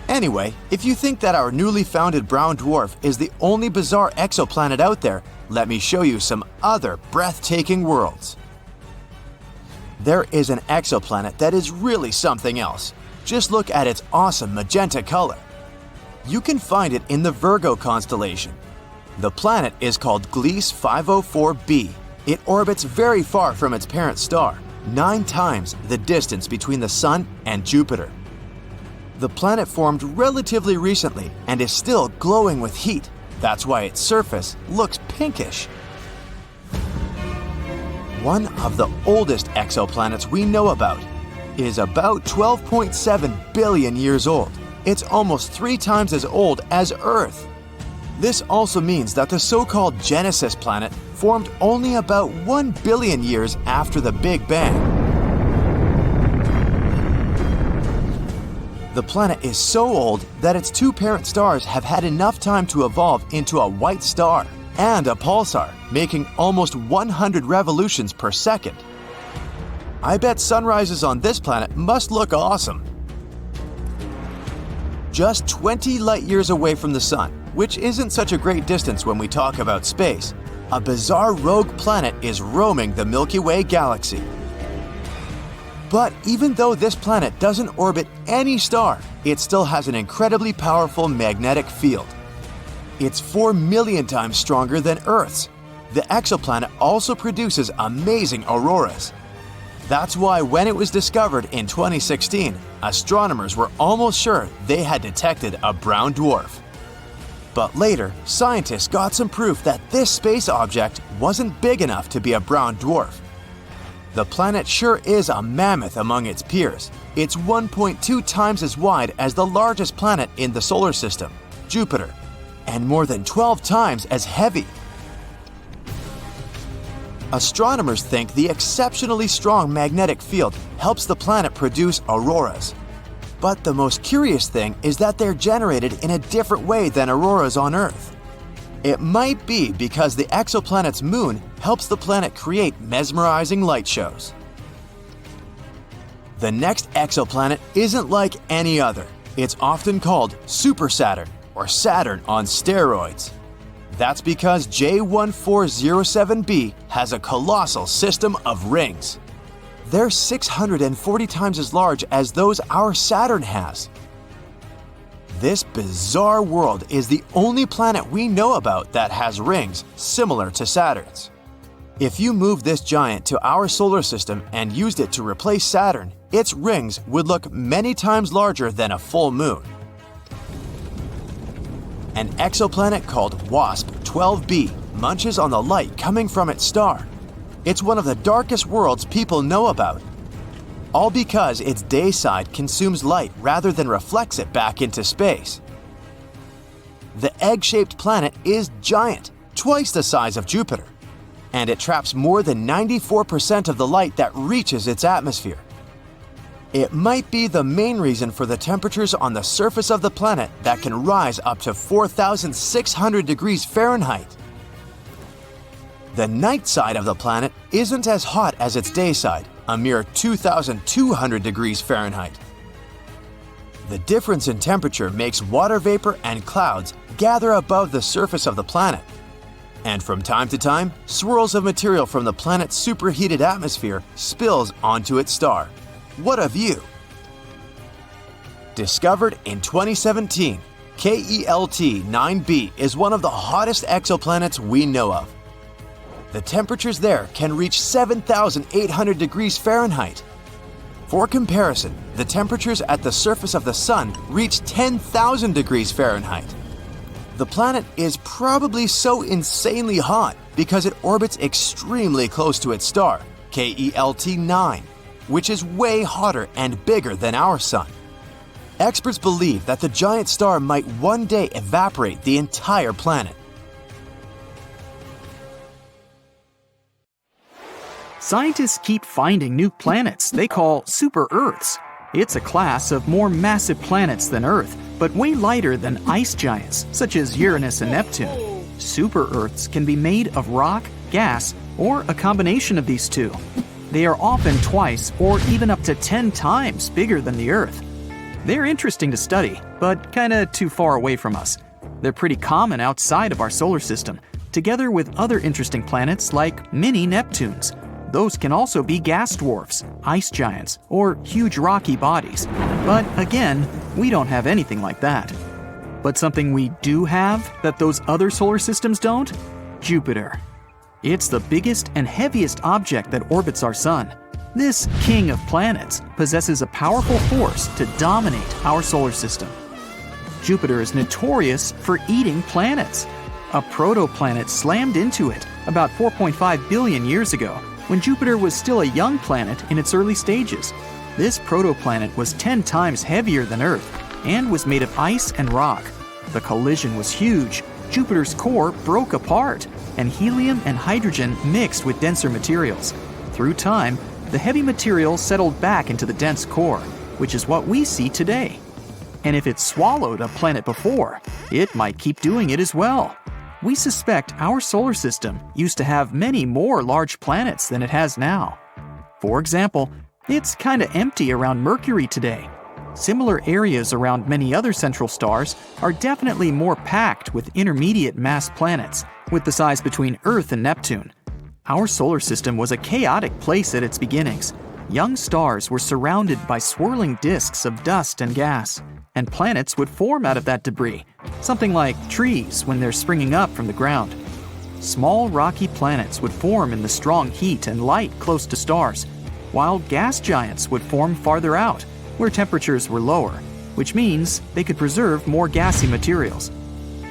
Anyway, if you think that our newly founded brown dwarf is the only bizarre exoplanet out there, let me show you some other breathtaking worlds. There is an exoplanet that is really something else. Just look at its awesome magenta color. You can find it in the Virgo constellation. The planet is called Gliese 504b. It orbits very far from its parent star, 9 times the distance between the Sun and Jupiter. The planet formed relatively recently and is still glowing with heat. That's why its surface looks pinkish. One of the oldest exoplanets we know about is about 12.7 billion years old. It's almost 3 times as old as Earth. This also means that the so-called Genesis planet formed only about 1 billion years after the Big Bang. The planet is so old that its 2 parent stars have had enough time to evolve into a white star and a pulsar, making almost 100 revolutions per second. I bet sunrises on this planet must look awesome. Just 20 light years away from the Sun, which isn't such a great distance when we talk about space, a bizarre rogue planet is roaming the Milky Way galaxy. But even though this planet doesn't orbit any star, it still has an incredibly powerful magnetic field. It's 4 million times stronger than Earth's. The exoplanet also produces amazing auroras. That's why when it was discovered in 2016, astronomers were almost sure they had detected a brown dwarf. But later, scientists got some proof that this space object wasn't big enough to be a brown dwarf. The planet sure is a mammoth among its peers. It's 1.2 times as wide as the largest planet in the solar system, Jupiter, and more than 12 times as heavy. Astronomers think the exceptionally strong magnetic field helps the planet produce auroras. But the most curious thing is that they're generated in a different way than auroras on Earth. It might be because the exoplanet's moon helps the planet create mesmerizing light shows. The next exoplanet isn't like any other. It's often called Super Saturn or Saturn on steroids. That's because J1407b has a colossal system of rings. They're 640 times as large as those our Saturn has. This bizarre world is the only planet we know about that has rings similar to Saturn's. If you moved this giant to our solar system and used it to replace Saturn, its rings would look many times larger than a full moon. An exoplanet called WASP-12b munches on the light coming from its star. It's one of the darkest worlds people know about. All because its day side consumes light rather than reflects it back into space. The egg-shaped planet is giant, twice the size of Jupiter, and it traps more than 94% of the light that reaches its atmosphere. It might be the main reason for the temperatures on the surface of the planet that can rise up to 4,600 degrees Fahrenheit. The night side of the planet isn't as hot as its day side, a mere 2,200 degrees Fahrenheit. The difference in temperature makes water vapor and clouds gather above the surface of the planet. And from time to time, swirls of material from the planet's superheated atmosphere spills onto its star. What of you? Discovered in 2017, KELT 9b is one of the hottest exoplanets we know of. The temperatures there can reach 7,800 degrees Fahrenheit. For comparison, the temperatures at the surface of the Sun reach 10,000 degrees Fahrenheit. The planet is probably so insanely hot because it orbits extremely close to its star, KELT 9, which is way hotter and bigger than our Sun. Experts believe that the giant star might one day evaporate the entire planet. Scientists keep finding new planets they call super-Earths. It's a class of more massive planets than Earth, but way lighter than ice giants, such as Uranus and Neptune. Super-Earths can be made of rock, gas, or a combination of these two. They are often twice or even up to 10 times bigger than the Earth. They're interesting to study, but kinda too far away from us. They're pretty common outside of our solar system, together with other interesting planets like mini Neptunes. Those can also be gas dwarfs, ice giants, or huge rocky bodies. But again, we don't have anything like that. But something we do have that those other solar systems don't? Jupiter. It's the biggest and heaviest object that orbits our sun. This king of planets possesses a powerful force to dominate our solar system. Jupiter is notorious for eating planets. A protoplanet slammed into it about 4.5 billion years ago, when Jupiter was still a young planet in its early stages. This protoplanet was 10 times heavier than Earth and was made of ice and rock. The collision was huge. Jupiter's core broke apart, and helium and hydrogen mixed with denser materials. Through time, the heavy material settled back into the dense core, which is what we see today. And if it swallowed a planet before, it might keep doing it as well. We suspect our solar system used to have many more large planets than it has now. For example, it's kinda empty around Mercury today. Similar areas around many other central stars are definitely more packed with intermediate mass planets, with the size between Earth and Neptune. Our solar system was a chaotic place at its beginnings. Young stars were surrounded by swirling disks of dust and gas, and planets would form out of that debris, something like trees when they're springing up from the ground. Small rocky planets would form in the strong heat and light close to stars, while gas giants would form farther out, where temperatures were lower, which means they could preserve more gassy materials.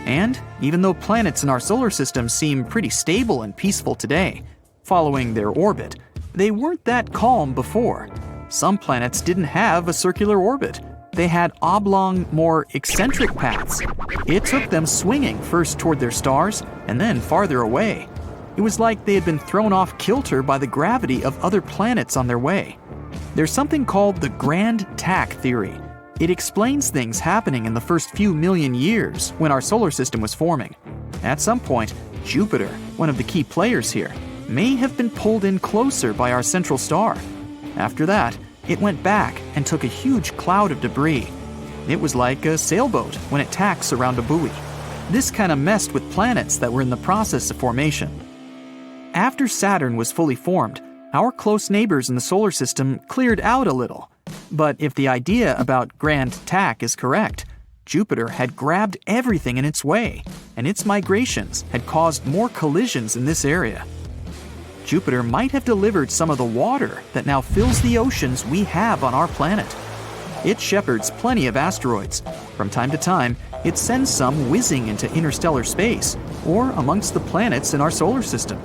And even though planets in our solar system seem pretty stable and peaceful today, following their orbit, they weren't that calm before. Some planets didn't have a circular orbit. They had oblong, more eccentric paths. It took them swinging first toward their stars and then farther away. It was like they had been thrown off kilter by the gravity of other planets on their way. There's something called the grand tack theory. It explains things happening in the first few million years when our solar system was forming. At some point, Jupiter, one of the key players here, may have been pulled in closer by our central star. After that, it went back and took a huge cloud of debris. It was like a sailboat when it tacks around a buoy. This kind of messed with planets that were in the process of formation. After Saturn was fully formed, our close neighbors in the solar system cleared out a little. But if the idea about grand tack is correct, Jupiter had grabbed everything in its way, and its migrations had caused more collisions in this area. Jupiter might have delivered some of the water that now fills the oceans we have on our planet. It shepherds plenty of asteroids. From time to time, it sends some whizzing into interstellar space, or amongst the planets in our solar system.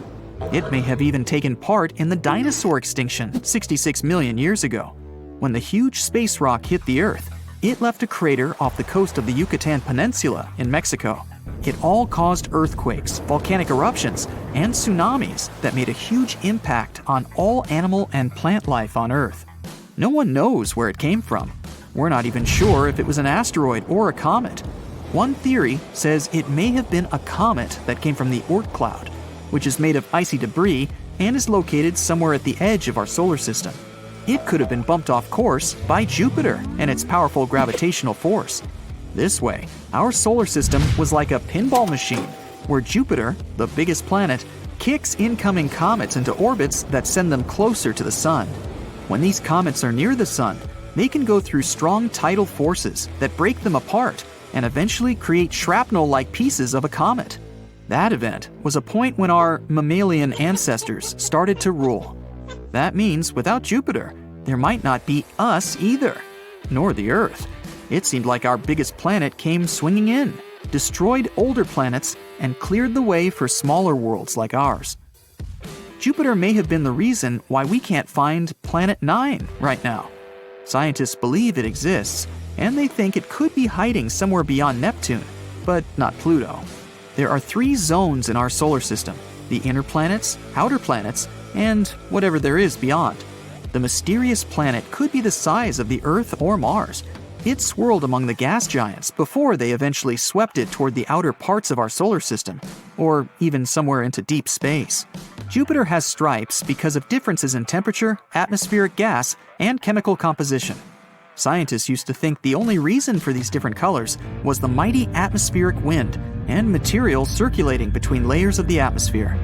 It may have even taken part in the dinosaur extinction 66 million years ago. When the huge space rock hit the Earth, it left a crater off the coast of the Yucatan Peninsula in Mexico. It all caused earthquakes, volcanic eruptions, and tsunamis that made a huge impact on all animal and plant life on Earth. No one knows where it came from. We're not even sure if it was an asteroid or a comet. One theory says it may have been a comet that came from the Oort cloud, which is made of icy debris and is located somewhere at the edge of our solar system. It could have been bumped off course by Jupiter and its powerful gravitational force. This way, our solar system was like a pinball machine, where Jupiter, the biggest planet, kicks incoming comets into orbits that send them closer to the Sun. When these comets are near the Sun, they can go through strong tidal forces that break them apart and eventually create shrapnel-like pieces of a comet. That event was a point when our mammalian ancestors started to rule. That means without Jupiter, there might not be us either, nor the Earth. It seemed like our biggest planet came swinging in, destroyed older planets, and cleared the way for smaller worlds like ours. Jupiter may have been the reason why we can't find Planet 9 right now. Scientists believe it exists, and they think it could be hiding somewhere beyond Neptune, but not Pluto. There are 3 zones in our solar system: the inner planets, outer planets, and whatever there is beyond. The mysterious planet could be the size of the Earth or Mars. It swirled among the gas giants before they eventually swept it toward the outer parts of our solar system, or even somewhere into deep space. Jupiter has stripes because of differences in temperature, atmospheric gas, and chemical composition. Scientists used to think the only reason for these different colors was the mighty atmospheric wind and material circulating between layers of the atmosphere.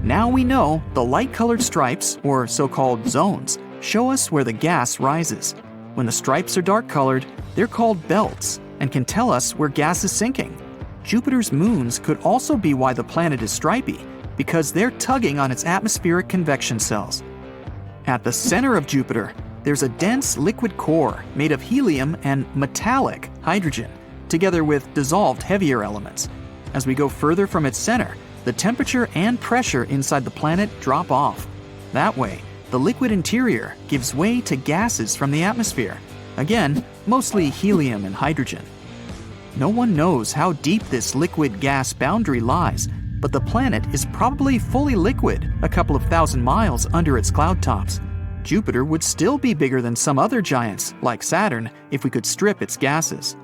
Now we know the light-colored stripes, or so-called zones, show us where the gas rises. When the stripes are dark-colored, they're called belts and can tell us where gas is sinking. Jupiter's moons could also be why the planet is stripy, because they're tugging on its atmospheric convection cells. At the center of Jupiter, there's a dense liquid core made of helium and metallic hydrogen, together with dissolved heavier elements. As we go further from its center, the temperature and pressure inside the planet drop off. That way, the liquid interior gives way to gases from the atmosphere. Again, mostly helium and hydrogen. No one knows how deep this liquid-gas boundary lies, but the planet is probably fully liquid a couple of thousand miles under its cloud tops. Jupiter would still be bigger than some other giants, like Saturn, if we could strip its gases.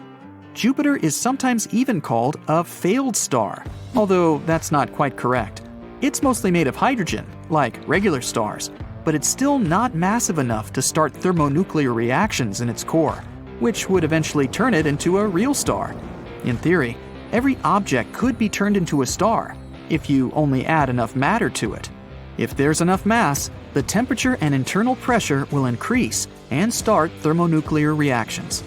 Jupiter is sometimes even called a failed star, although that's not quite correct. It's mostly made of hydrogen, like regular stars, but it's still not massive enough to start thermonuclear reactions in its core, which would eventually turn it into a real star. In theory, every object could be turned into a star if you only add enough matter to it. If there's enough mass, the temperature and internal pressure will increase and start thermonuclear reactions.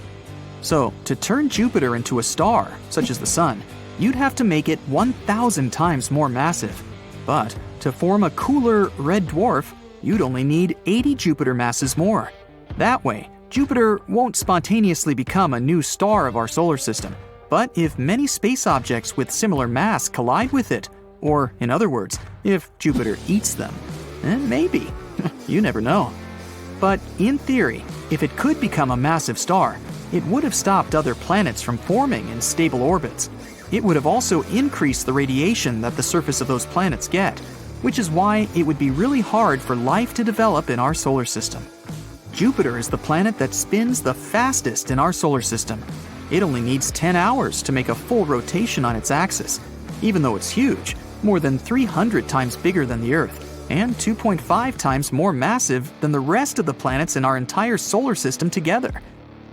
So, to turn Jupiter into a star, such as the Sun, you'd have to make it 1,000 times more massive. But to form a cooler red dwarf, you'd only need 80 Jupiter masses more. That way, Jupiter won't spontaneously become a new star of our solar system. But if many space objects with similar mass collide with it, or in other words, if Jupiter eats them, then maybe. You never know. But in theory, if it could become a massive star, it would have stopped other planets from forming in stable orbits. It would have also increased the radiation that the surface of those planets get. which is why it would be really hard for life to develop in our solar system. Jupiter is the planet that spins the fastest in our solar system. It only needs 10 hours to make a full rotation on its axis, even though it's huge, more than 300 times bigger than the Earth, and 2.5 times more massive than the rest of the planets in our entire solar system together.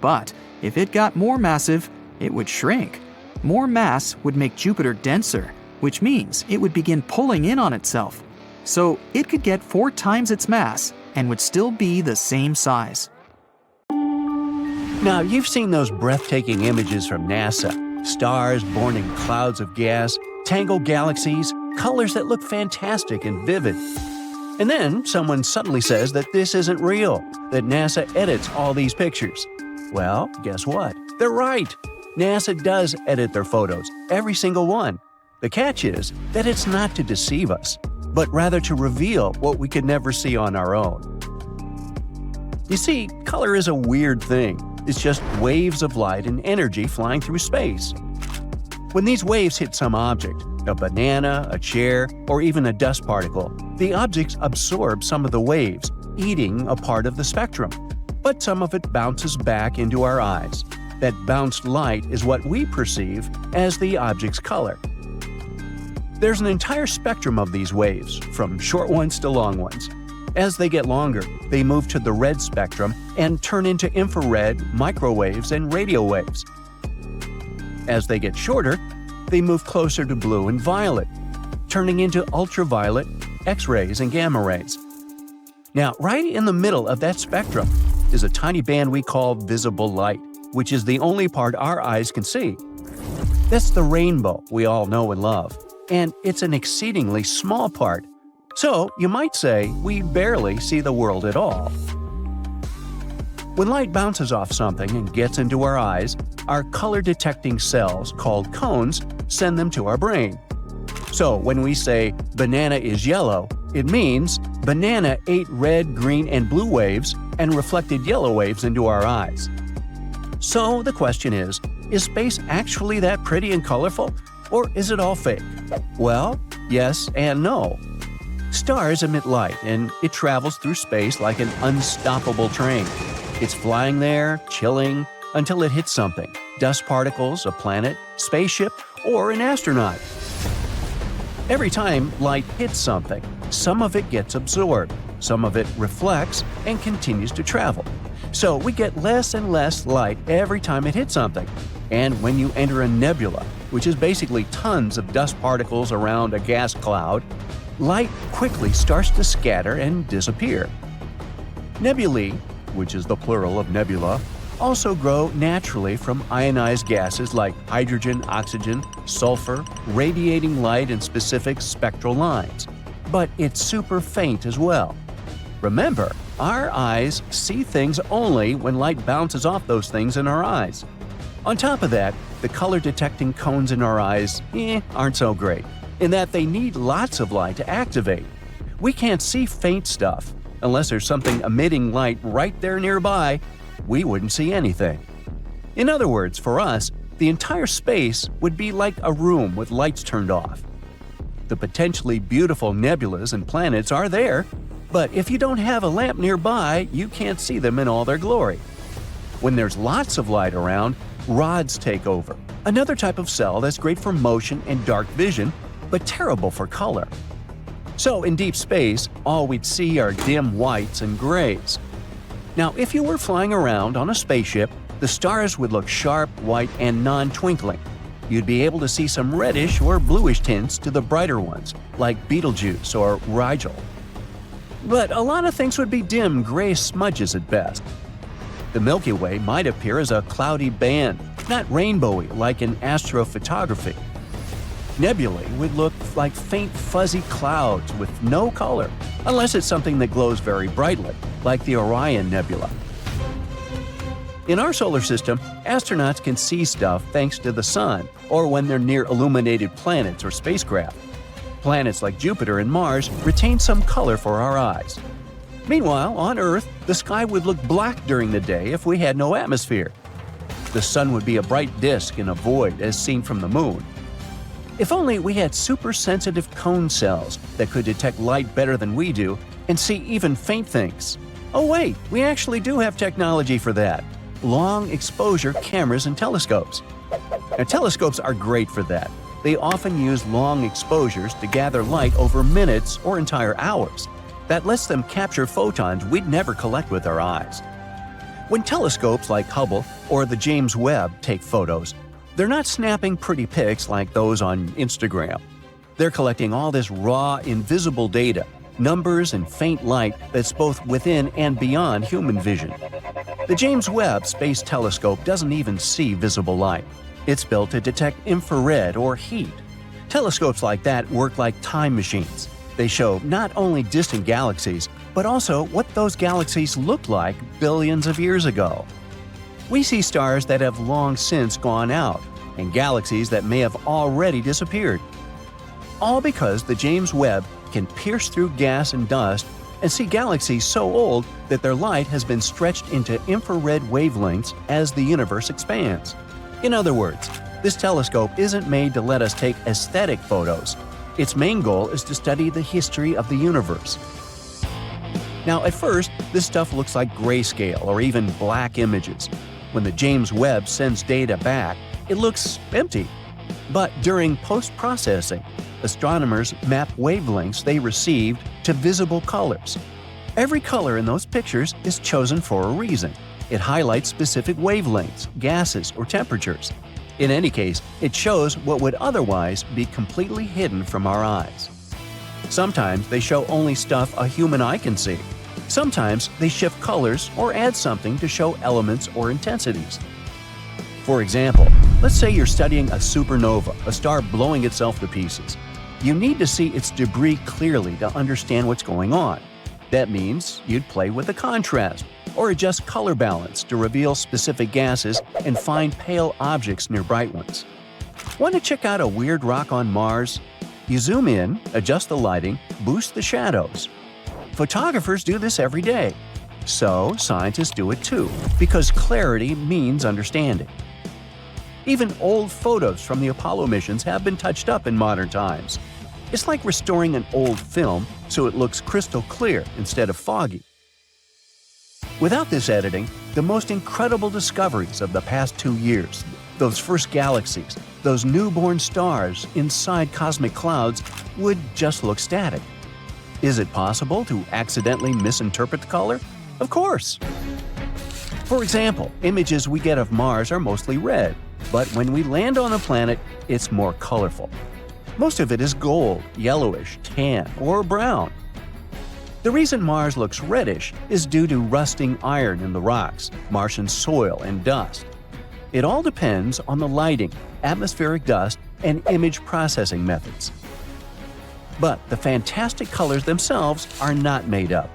But if it got more massive, it would shrink. More mass would make Jupiter denser, which means it would begin pulling in on itself. So it could get 4 times its mass and would still be the same size. Now, you've seen those breathtaking images from NASA. Stars born in clouds of gas, tangled galaxies, colors that look fantastic and vivid. And then someone suddenly says that this isn't real, that NASA edits all these pictures. Well, guess what? They're right. NASA does edit their photos, every single one. The catch is that it's not to deceive us, but rather to reveal what we could never see on our own. You see, color is a weird thing. It's just waves of light and energy flying through space. When these waves hit some object, a banana, a chair, or even a dust particle, the objects absorb some of the waves, eating a part of the spectrum. But some of it bounces back into our eyes. That bounced light is what we perceive as the object's color. There's an entire spectrum of these waves, from short ones to long ones. As they get longer, they move to the red spectrum and turn into infrared, microwaves, and radio waves. As they get shorter, they move closer to blue and violet, turning into ultraviolet, X-rays, and gamma rays. Now, right in the middle of that spectrum is a tiny band we call visible light, which is the only part our eyes can see. That's the rainbow we all know and love, and it's an exceedingly small part. So, you might say we barely see the world at all. When light bounces off something and gets into our eyes, our color-detecting cells, called cones, send them to our brain. So, when we say, banana is yellow, it means banana ate red, green, and blue waves and reflected yellow waves into our eyes. So, the question is space actually that pretty and colorful, or is it all fake? Well, yes and no. Stars emit light, and it travels through space like an unstoppable train. It's flying there, chilling, until it hits something – dust particles, a planet, spaceship, or an astronaut. Every time light hits something, some of it gets absorbed, some of it reflects and continues to travel. So we get less and less light every time it hits something. And when you enter a nebula, which is basically tons of dust particles around a gas cloud, light quickly starts to scatter and disappear. Nebulae, which is the plural of nebula, also grow naturally from ionized gases like hydrogen, oxygen, sulfur, radiating light in specific spectral lines. But it's super faint as well. Remember, our eyes see things only when light bounces off those things in our eyes. On top of that, the color-detecting cones in our eyes aren't so great, in that they need lots of light to activate. We can't see faint stuff. Unless there's something emitting light right there nearby, we wouldn't see anything. In other words, for us, the entire space would be like a room with lights turned off. The potentially beautiful nebulas and planets are there, but if you don't have a lamp nearby, you can't see them in all their glory. When there's lots of light around, rods take over, another type of cell that's great for motion and dark vision, but terrible for color. So in deep space, all we'd see are dim whites and grays. Now, if you were flying around on a spaceship, the stars would look sharp, white, and non-twinkling. You'd be able to see some reddish or bluish tints to the brighter ones, like Betelgeuse or Rigel. But a lot of things would be dim gray smudges at best. The Milky Way might appear as a cloudy band, not rainbowy like in astrophotography. Nebulae would look like faint fuzzy clouds with no color, unless it's something that glows very brightly, like the Orion Nebula. In our solar system, astronauts can see stuff thanks to the sun or when they're near illuminated planets or spacecraft. Planets like Jupiter and Mars retain some color for our eyes. Meanwhile, on Earth, the sky would look black during the day if we had no atmosphere. The sun would be a bright disk in a void as seen from the moon. If only we had super-sensitive cone cells that could detect light better than we do and see even faint things. Oh wait, we actually do have technology for that. Long-exposure cameras and telescopes. Now, telescopes are great for that. They often use long exposures to gather light over minutes or entire hours. That lets them capture photons we'd never collect with our eyes. When telescopes like Hubble or the James Webb take photos, they're not snapping pretty pics like those on Instagram. They're collecting all this raw, invisible data, numbers and faint light that's both within and beyond human vision. The James Webb Space Telescope doesn't even see visible light. It's built to detect infrared or heat. Telescopes like that work like time machines. They show not only distant galaxies, but also what those galaxies looked like billions of years ago. We see stars that have long since gone out, and galaxies that may have already disappeared. All because the James Webb can pierce through gas and dust and see galaxies so old that their light has been stretched into infrared wavelengths as the universe expands. In other words, this telescope isn't made to let us take aesthetic photos. Its main goal is to study the history of the universe. Now, at first, this stuff looks like grayscale or even black images. When the James Webb sends data back, it looks empty. But during post-processing, astronomers map wavelengths they received to visible colors. Every color in those pictures is chosen for a reason. It highlights specific wavelengths, gases, or temperatures. In any case, it shows what would otherwise be completely hidden from our eyes. Sometimes they show only stuff a human eye can see. Sometimes they shift colors or add something to show elements or intensities. For example, let's say you're studying a supernova, a star blowing itself to pieces. You need to see its debris clearly to understand what's going on. That means you'd play with the contrast or adjust color balance to reveal specific gases and find pale objects near bright ones. Want to check out a weird rock on Mars? You zoom in, adjust the lighting, boost the shadows. Photographers do this every day. So scientists do it too, because clarity means understanding. Even old photos from the Apollo missions have been touched up in modern times. It's like restoring an old film so it looks crystal clear instead of foggy. Without this editing, the most incredible discoveries of the past 2 years, those first galaxies, those newborn stars inside cosmic clouds, would just look static. Is it possible to accidentally misinterpret the color? Of course! For example, images we get of Mars are mostly red, but when we land on a planet, it's more colorful. Most of it is gold, yellowish, tan, or brown. The reason Mars looks reddish is due to rusting iron in the rocks, Martian soil, and dust. It all depends on the lighting, atmospheric dust, and image processing methods. But the fantastic colors themselves are not made up.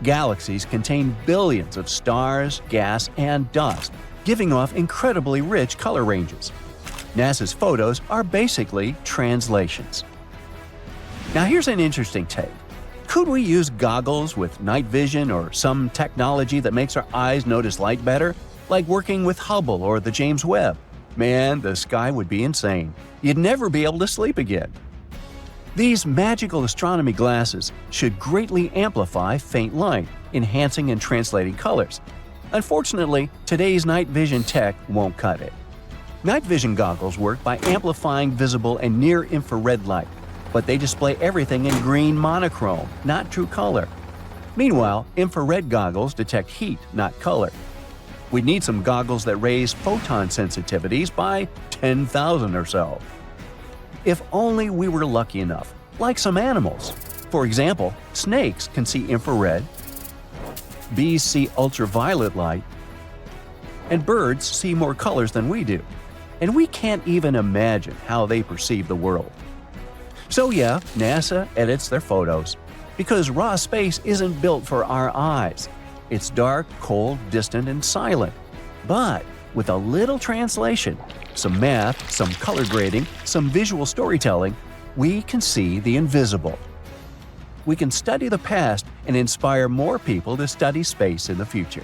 Galaxies contain billions of stars, gas, and dust, giving off incredibly rich color ranges. NASA's photos are basically translations. Now here's an interesting take. Could we use goggles with night vision or some technology that makes our eyes notice light better, like working with Hubble or the James Webb? Man, the sky would be insane. You'd never be able to sleep again. These magical astronomy glasses should greatly amplify faint light, enhancing and translating colors. Unfortunately, today's night vision tech won't cut it. Night vision goggles work by amplifying visible and near-infrared light, but they display everything in green monochrome, not true color. Meanwhile, infrared goggles detect heat, not color. We need some goggles that raise photon sensitivities by 10,000 or so. If only we were lucky enough, like some animals. For example, snakes can see infrared, bees see ultraviolet light, and birds see more colors than we do. And we can't even imagine how they perceive the world. So yeah, NASA edits their photos, because raw space isn't built for our eyes. It's dark, cold, distant, and silent. But with a little translation, some math, some color grading, some visual storytelling, we can see the invisible. We can study the past and inspire more people to study space in the future.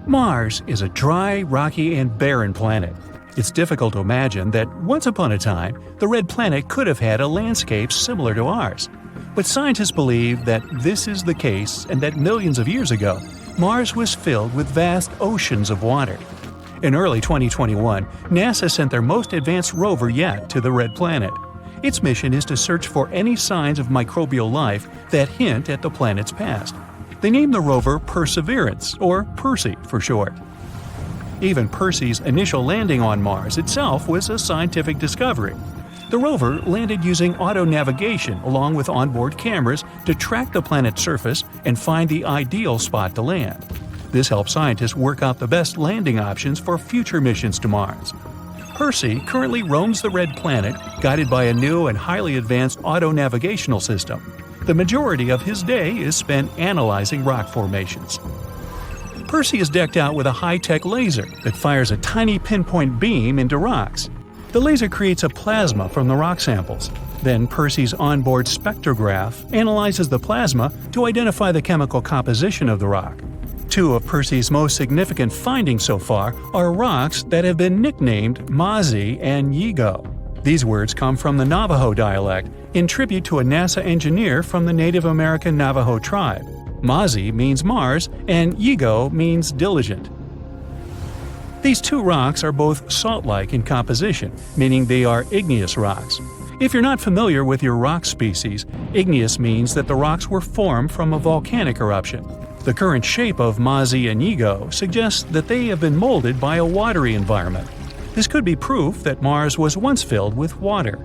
Mars is a dry, rocky, and barren planet. It's difficult to imagine that once upon a time, the red planet could have had a landscape similar to ours. But scientists believe that this is the case and that millions of years ago, Mars was filled with vast oceans of water. In early 2021, NASA sent their most advanced rover yet to the red planet. Its mission is to search for any signs of microbial life that hint at the planet's past. They named the rover Perseverance, or Percy for short. Even Percy's initial landing on Mars itself was a scientific discovery. The rover landed using auto-navigation along with onboard cameras to track the planet's surface and find the ideal spot to land. This helped scientists work out the best landing options for future missions to Mars. Percy currently roams the red planet, guided by a new and highly advanced auto-navigational system. The majority of his day is spent analyzing rock formations. Percy is decked out with a high-tech laser that fires a tiny pinpoint beam into rocks. The laser creates a plasma from the rock samples. Then Percy's onboard spectrograph analyzes the plasma to identify the chemical composition of the rock. Two of Percy's most significant findings so far are rocks that have been nicknamed Mazi and Yigo. These words come from the Navajo dialect, in tribute to a NASA engineer from the Native American Navajo tribe. Mazi means Mars, and Yigo means diligent. These two rocks are both salt-like in composition, meaning they are igneous rocks. If you're not familiar with your rock species, igneous means that the rocks were formed from a volcanic eruption. The current shape of Mazi and Yigo suggests that they have been molded by a watery environment. This could be proof that Mars was once filled with water.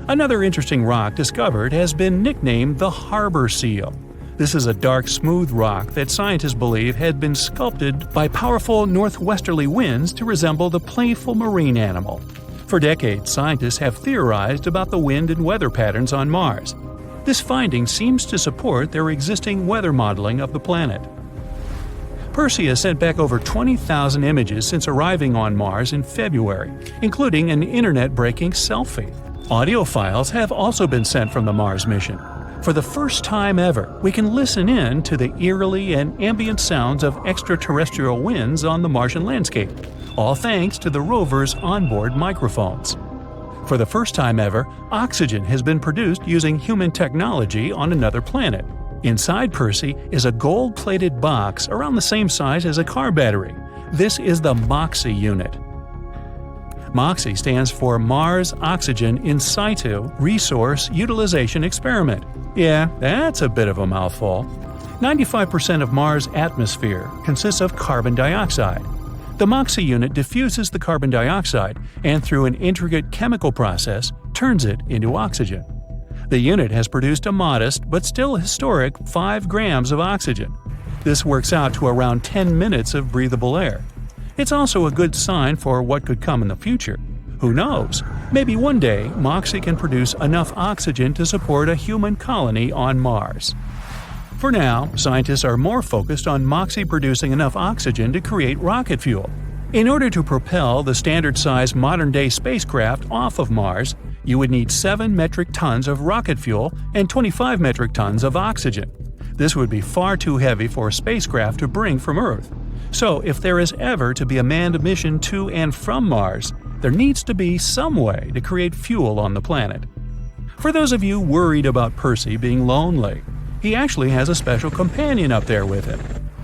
Another interesting rock discovered has been nicknamed the harbor seal. This is a dark, smooth rock that scientists believe had been sculpted by powerful northwesterly winds to resemble the playful marine animal. For decades, scientists have theorized about the wind and weather patterns on Mars. This finding seems to support their existing weather modeling of the planet. Percy has sent back over 20,000 images since arriving on Mars in February, including an internet-breaking selfie. Audio files have also been sent from the Mars mission. For the first time ever, we can listen in to the eerily and ambient sounds of extraterrestrial winds on the Martian landscape, all thanks to the rover's onboard microphones. For the first time ever, oxygen has been produced using human technology on another planet. Inside Percy is a gold-plated box around the same size as a car battery. This is the MOXIE unit. MOXIE stands for Mars Oxygen In Situ Resource Utilization Experiment. Yeah, that's a bit of a mouthful. 95% of Mars' atmosphere consists of carbon dioxide. The MOXIE unit diffuses the carbon dioxide and, through an intricate chemical process, turns it into oxygen. The unit has produced a modest but still historic 5 grams of oxygen. This works out to around 10 minutes of breathable air. It's also a good sign for what could come in the future. Who knows? Maybe one day MOXIE can produce enough oxygen to support a human colony on Mars. For now, scientists are more focused on MOXIE producing enough oxygen to create rocket fuel. In order to propel the standard-sized modern-day spacecraft off of Mars, you would need 7 metric tons of rocket fuel and 25 metric tons of oxygen. This would be far too heavy for a spacecraft to bring from Earth. So, if there is ever to be a manned mission to and from Mars, there needs to be some way to create fuel on the planet. For those of you worried about Percy being lonely, he actually has a special companion up there with him.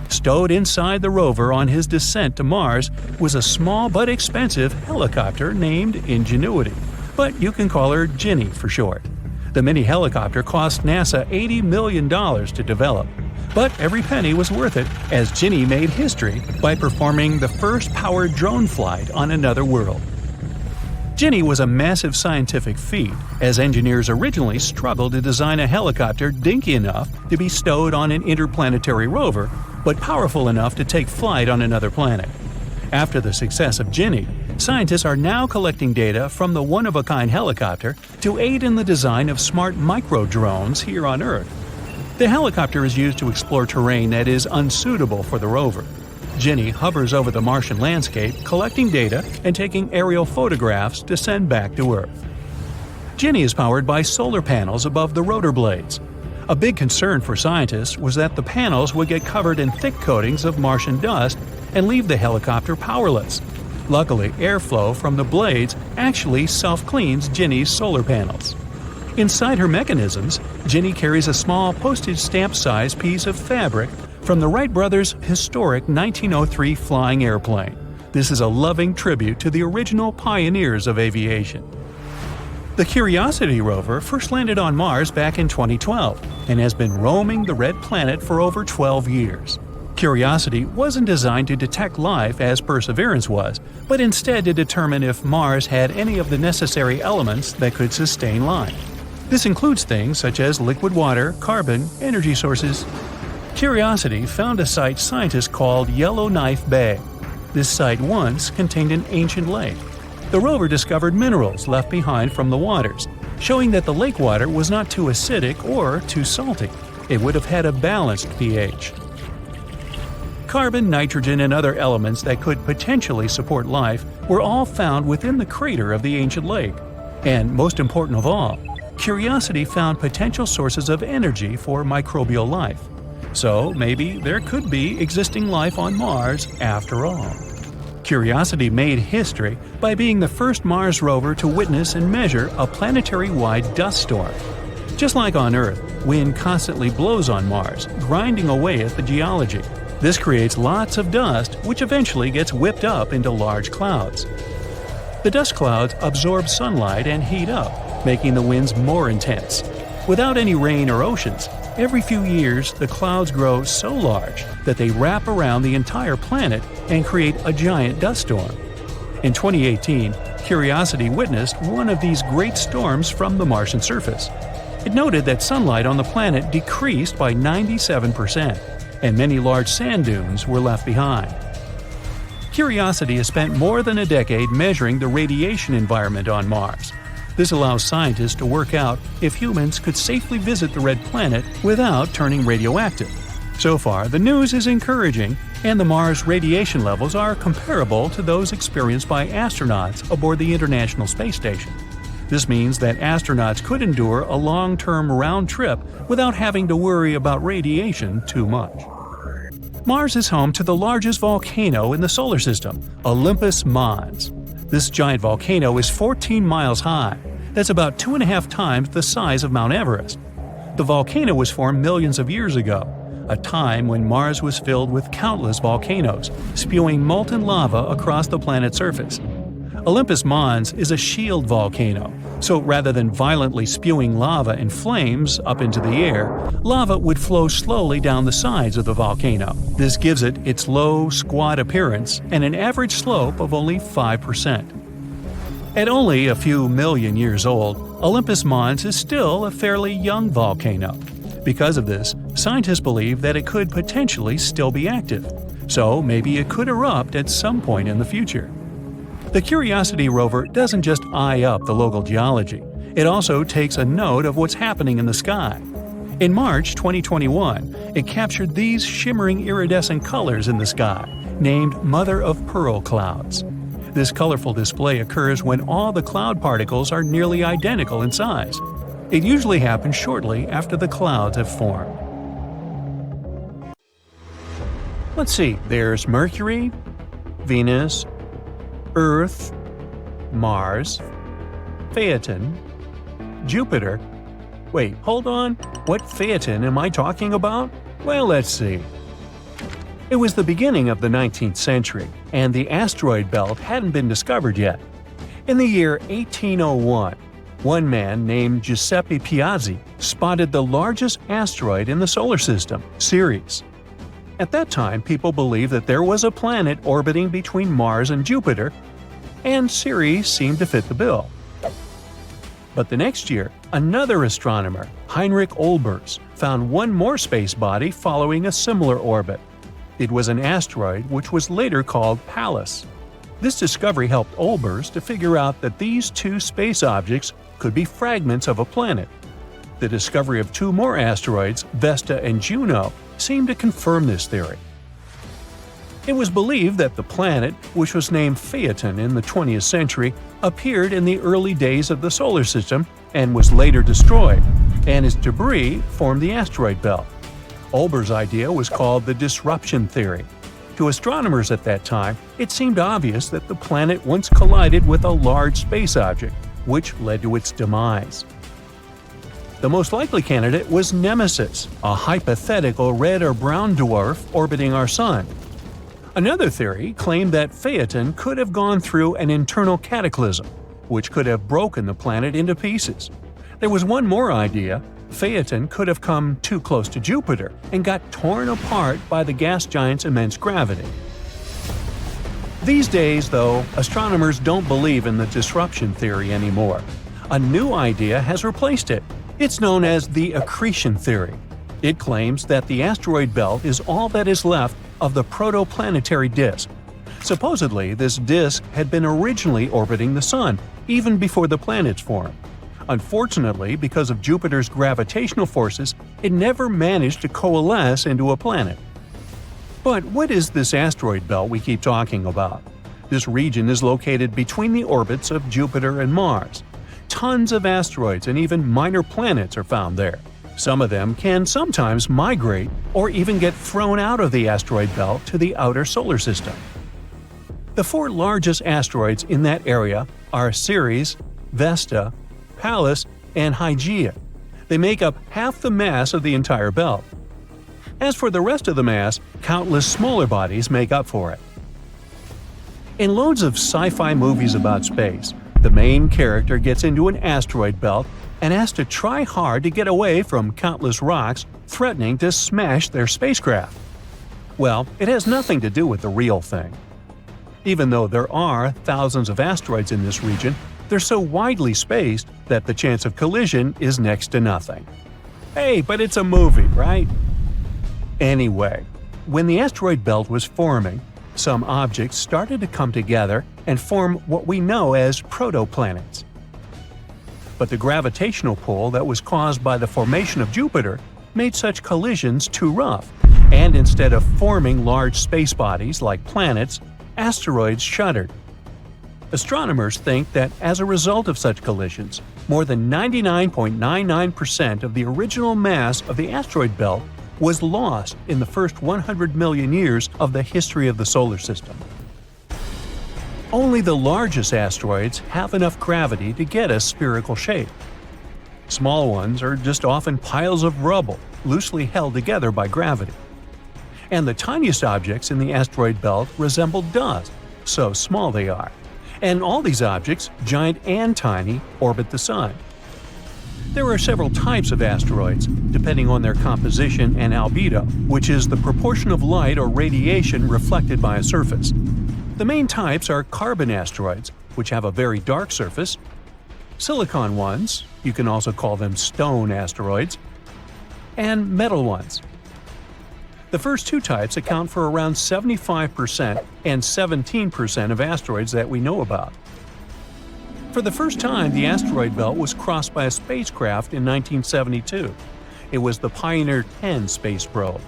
Stowed inside the rover on his descent to Mars was a small but expensive helicopter named Ingenuity, but you can call her Ginny for short. The mini helicopter cost NASA $80 million to develop. But every penny was worth it, as Ginny made history by performing the first powered drone flight on another world. Ginny was a massive scientific feat, as engineers originally struggled to design a helicopter dinky enough to be stowed on an interplanetary rover, but powerful enough to take flight on another planet. After the success of Ginny, scientists are now collecting data from the one-of-a-kind helicopter to aid in the design of smart micro-drones here on Earth. The helicopter is used to explore terrain that is unsuitable for the rover. Ginny hovers over the Martian landscape, collecting data and taking aerial photographs to send back to Earth. Ginny is powered by solar panels above the rotor blades. A big concern for scientists was that the panels would get covered in thick coatings of Martian dust and leave the helicopter powerless. Luckily, airflow from the blades actually self-cleans Ginny's solar panels. Inside her mechanisms, Ginny carries a small postage stamp-sized piece of fabric from the Wright brothers' historic 1903 flying airplane. This is a loving tribute to the original pioneers of aviation. The Curiosity rover first landed on Mars back in 2012 and has been roaming the red planet for over 12 years. Curiosity wasn't designed to detect life as Perseverance was, but instead to determine if Mars had any of the necessary elements that could sustain life. This includes things such as liquid water, carbon, energy sources. Curiosity found a site scientists called Yellowknife Bay. This site once contained an ancient lake. The rover discovered minerals left behind from the waters, showing that the lake water was not too acidic or too salty. It would have had a balanced pH. Carbon, nitrogen, and other elements that could potentially support life were all found within the crater of the ancient lake. And most important of all, Curiosity found potential sources of energy for microbial life. So maybe there could be existing life on Mars after all. Curiosity made history by being the first Mars rover to witness and measure a planetary-wide dust storm. Just like on Earth, wind constantly blows on Mars, grinding away at the geology. This creates lots of dust, which eventually gets whipped up into large clouds. The dust clouds absorb sunlight and heat up, making the winds more intense. Without any rain or oceans, every few years the clouds grow so large that they wrap around the entire planet and create a giant dust storm. In 2018, Curiosity witnessed one of these great storms from the Martian surface. It noted that sunlight on the planet decreased by 97%, and many large sand dunes were left behind. Curiosity has spent more than a decade measuring the radiation environment on Mars. This allows scientists to work out if humans could safely visit the red planet without turning radioactive. So far, the news is encouraging, and the Mars radiation levels are comparable to those experienced by astronauts aboard the International Space Station. This means that astronauts could endure a long-term round trip without having to worry about radiation too much. Mars is home to the largest volcano in the solar system, Olympus Mons. This giant volcano is 14 miles high. That's about 2.5 times the size of Mount Everest. The volcano was formed millions of years ago, a time when Mars was filled with countless volcanoes, spewing molten lava across the planet's surface. Olympus Mons is a shield volcano, so rather than violently spewing lava and flames up into the air, lava would flow slowly down the sides of the volcano. This gives it its low, squat appearance and an average slope of only 5%. At only a few million years old, Olympus Mons is still a fairly young volcano. Because of this, scientists believe that it could potentially still be active, so maybe it could erupt at some point in the future. The Curiosity rover doesn't just eye up the local geology, it also takes a note of what's happening in the sky. In March 2021, it captured these shimmering iridescent colors in the sky, named mother-of-pearl clouds. This colorful display occurs when all the cloud particles are nearly identical in size. It usually happens shortly after the clouds have formed. Let's see, there's Mercury, Venus, Earth, Mars, Phaeton, Jupiter. Wait, hold on. What Phaeton am I talking about? Well, let's see. It was the beginning of the 19th century, and the asteroid belt hadn't been discovered yet. In the year 1801, one man named Giuseppe Piazzi spotted the largest asteroid in the solar system, Ceres. At that time, people believed that there was a planet orbiting between Mars and Jupiter, and Ceres seemed to fit the bill. But the next year, another astronomer, Heinrich Olbers, found one more space body following a similar orbit. It was an asteroid which was later called Pallas. This discovery helped Olbers to figure out that these two space objects could be fragments of a planet. The discovery of two more asteroids, Vesta and Juno, seemed to confirm this theory. It was believed that the planet, which was named Phaeton in the 20th century, appeared in the early days of the solar system and was later destroyed, and its debris formed the asteroid belt. Olbers' idea was called the disruption theory. To astronomers at that time, it seemed obvious that the planet once collided with a large space object, which led to its demise. The most likely candidate was Nemesis, a hypothetical red or brown dwarf orbiting our Sun. Another theory claimed that Phaeton could have gone through an internal cataclysm, which could have broken the planet into pieces. There was one more idea. Phaeton could have come too close to Jupiter and got torn apart by the gas giant's immense gravity. These days, though, astronomers don't believe in the disruption theory anymore. A new idea has replaced it. It's known as the accretion theory. It claims that the asteroid belt is all that is left of the protoplanetary disk. Supposedly, this disk had been originally orbiting the Sun, even before the planets formed. Unfortunately, because of Jupiter's gravitational forces, it never managed to coalesce into a planet. But what is this asteroid belt we keep talking about? This region is located between the orbits of Jupiter and Mars. Tons of asteroids and even minor planets are found there. Some of them can sometimes migrate or even get thrown out of the asteroid belt to the outer solar system. The four largest asteroids in that area are Ceres, Vesta, Pallas, and Hygeia. They make up half the mass of the entire belt. As for the rest of the mass, countless smaller bodies make up for it. In loads of sci-fi movies about space, the main character gets into an asteroid belt and has to try hard to get away from countless rocks threatening to smash their spacecraft. Well, it has nothing to do with the real thing. Even though there are thousands of asteroids in this region, they're so widely spaced that the chance of collision is next to nothing. Hey, but it's a movie, right? Anyway, when the asteroid belt was forming, some objects started to come together and form what we know as protoplanets. But the gravitational pull that was caused by the formation of Jupiter made such collisions too rough, and instead of forming large space bodies like planets, asteroids shuddered. Astronomers think that as a result of such collisions, more than 99.99% of the original mass of the asteroid belt was lost in the first 100 million years of the history of the solar system. Only the largest asteroids have enough gravity to get a spherical shape. Small ones are just often piles of rubble, loosely held together by gravity. And the tiniest objects in the asteroid belt resemble dust, so small they are. And all these objects, giant and tiny, orbit the Sun. There are several types of asteroids, depending on their composition and albedo, which is the proportion of light or radiation reflected by a surface. The main types are carbon asteroids, which have a very dark surface, silicon ones, you can also call them stone asteroids, and metal ones. The first two types account for around 75% and 17% of asteroids that we know about. For the first time, the asteroid belt was crossed by a spacecraft in 1972. It was the Pioneer 10 space probe.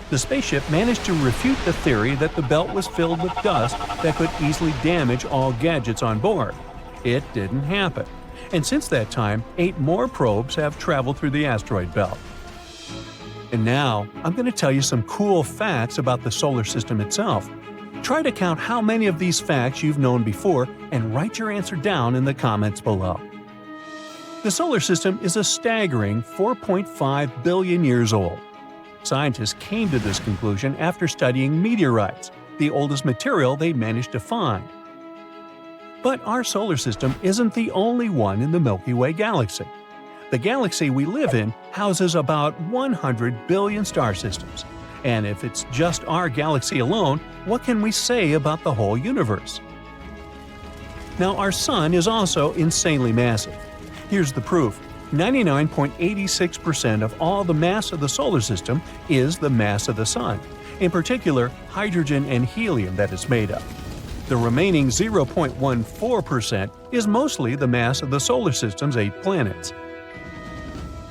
The spaceship managed to refute the theory that the belt was filled with dust that could easily damage all gadgets on board. It didn't happen. And since that time, 8 more probes have traveled through the asteroid belt. And now, I'm going to tell you some cool facts about the solar system itself. Try to count how many of these facts you've known before and write your answer down in the comments below. The solar system is a staggering 4.5 billion years old. Scientists came to this conclusion after studying meteorites, the oldest material they managed to find. But our solar system isn't the only one in the Milky Way galaxy. The galaxy we live in houses about 100 billion star systems. And if it's just our galaxy alone, what can we say about the whole universe? Now, our Sun is also insanely massive. Here's the proof. 99.86% of all the mass of the solar system is the mass of the Sun, in particular hydrogen and helium that it's made of. The remaining 0.14% is mostly the mass of the solar system's 8 planets.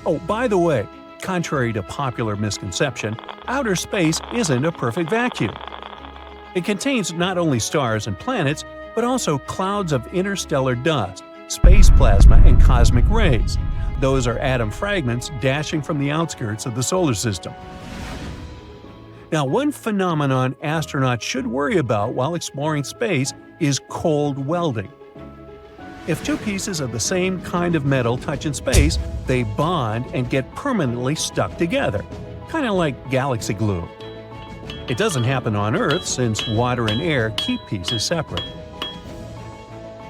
Oh, by the way, contrary to popular misconception, outer space isn't a perfect vacuum. It contains not only stars and planets, but also clouds of interstellar dust, space plasma, and cosmic rays. Those are atom fragments dashing from the outskirts of the solar system. Now, one phenomenon astronauts should worry about while exploring space is cold welding. If two pieces of the same kind of metal touch in space, they bond and get permanently stuck together, kind of like galaxy glue. It doesn't happen on Earth since water and air keep pieces separate.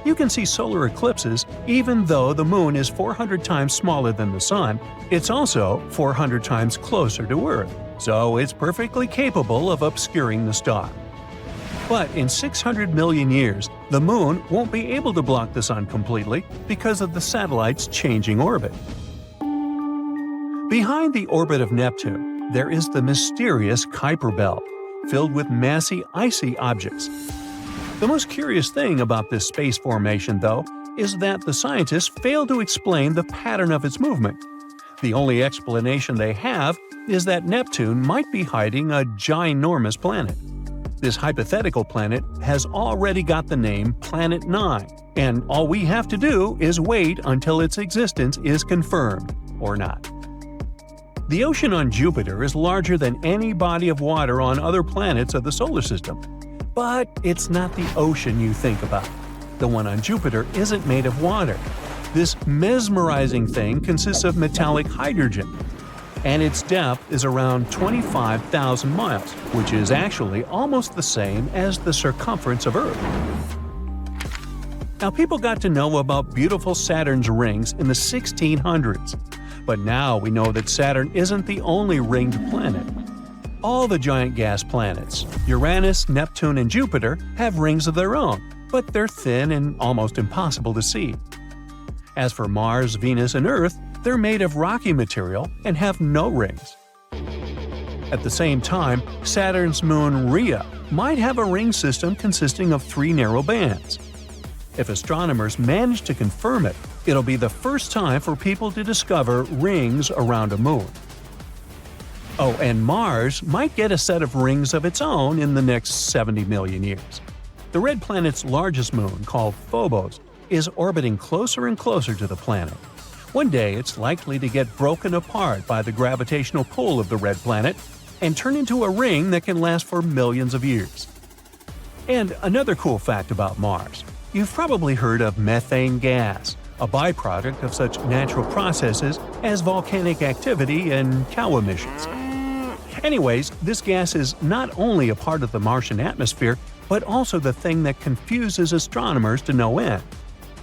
You can see solar eclipses even though the moon is 400 times smaller than the sun. It's also 400 times closer to Earth, so it's perfectly capable of obscuring the star. But in 600 million years, the moon won't be able to block the sun completely because of the satellite's changing orbit. Behind the orbit of Neptune, there is the mysterious Kuiper Belt, filled with massy icy objects. The most curious thing about this space formation, though, is that the scientists fail to explain the pattern of its movement. The only explanation they have is that Neptune might be hiding a ginormous planet. This hypothetical planet has already got the name Planet 9, and all we have to do is wait until its existence is confirmed, or not. The ocean on Jupiter is larger than any body of water on other planets of the solar system. But it's not the ocean you think about. The one on Jupiter isn't made of water. This mesmerizing thing consists of metallic hydrogen, and its depth is around 25,000 miles, which is actually almost the same as the circumference of Earth. Now, people got to know about beautiful Saturn's rings in the 1600s, but now we know that Saturn isn't the only ringed planet. All the giant gas planets, Uranus, Neptune, and Jupiter, have rings of their own, but they're thin and almost impossible to see. As for Mars, Venus, and Earth, they're made of rocky material and have no rings. At the same time, Saturn's moon Rhea might have a ring system consisting of 3 narrow bands. If astronomers manage to confirm it, it'll be the first time for people to discover rings around a moon. Oh, and Mars might get a set of rings of its own in the next 70 million years. The red planet's largest moon, called Phobos, is orbiting closer and closer to the planet. One day it's likely to get broken apart by the gravitational pull of the red planet and turn into a ring that can last for millions of years. And another cool fact about Mars. You've probably heard of methane gas, a byproduct of such natural processes as volcanic activity and cow emissions. Anyways, this gas is not only a part of the Martian atmosphere, but also the thing that confuses astronomers to no end.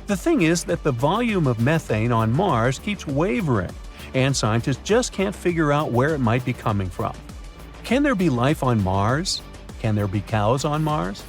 The thing is that the volume of methane on Mars keeps wavering, and scientists just can't figure out where it might be coming from. Can there be life on Mars? Can there be cows on Mars?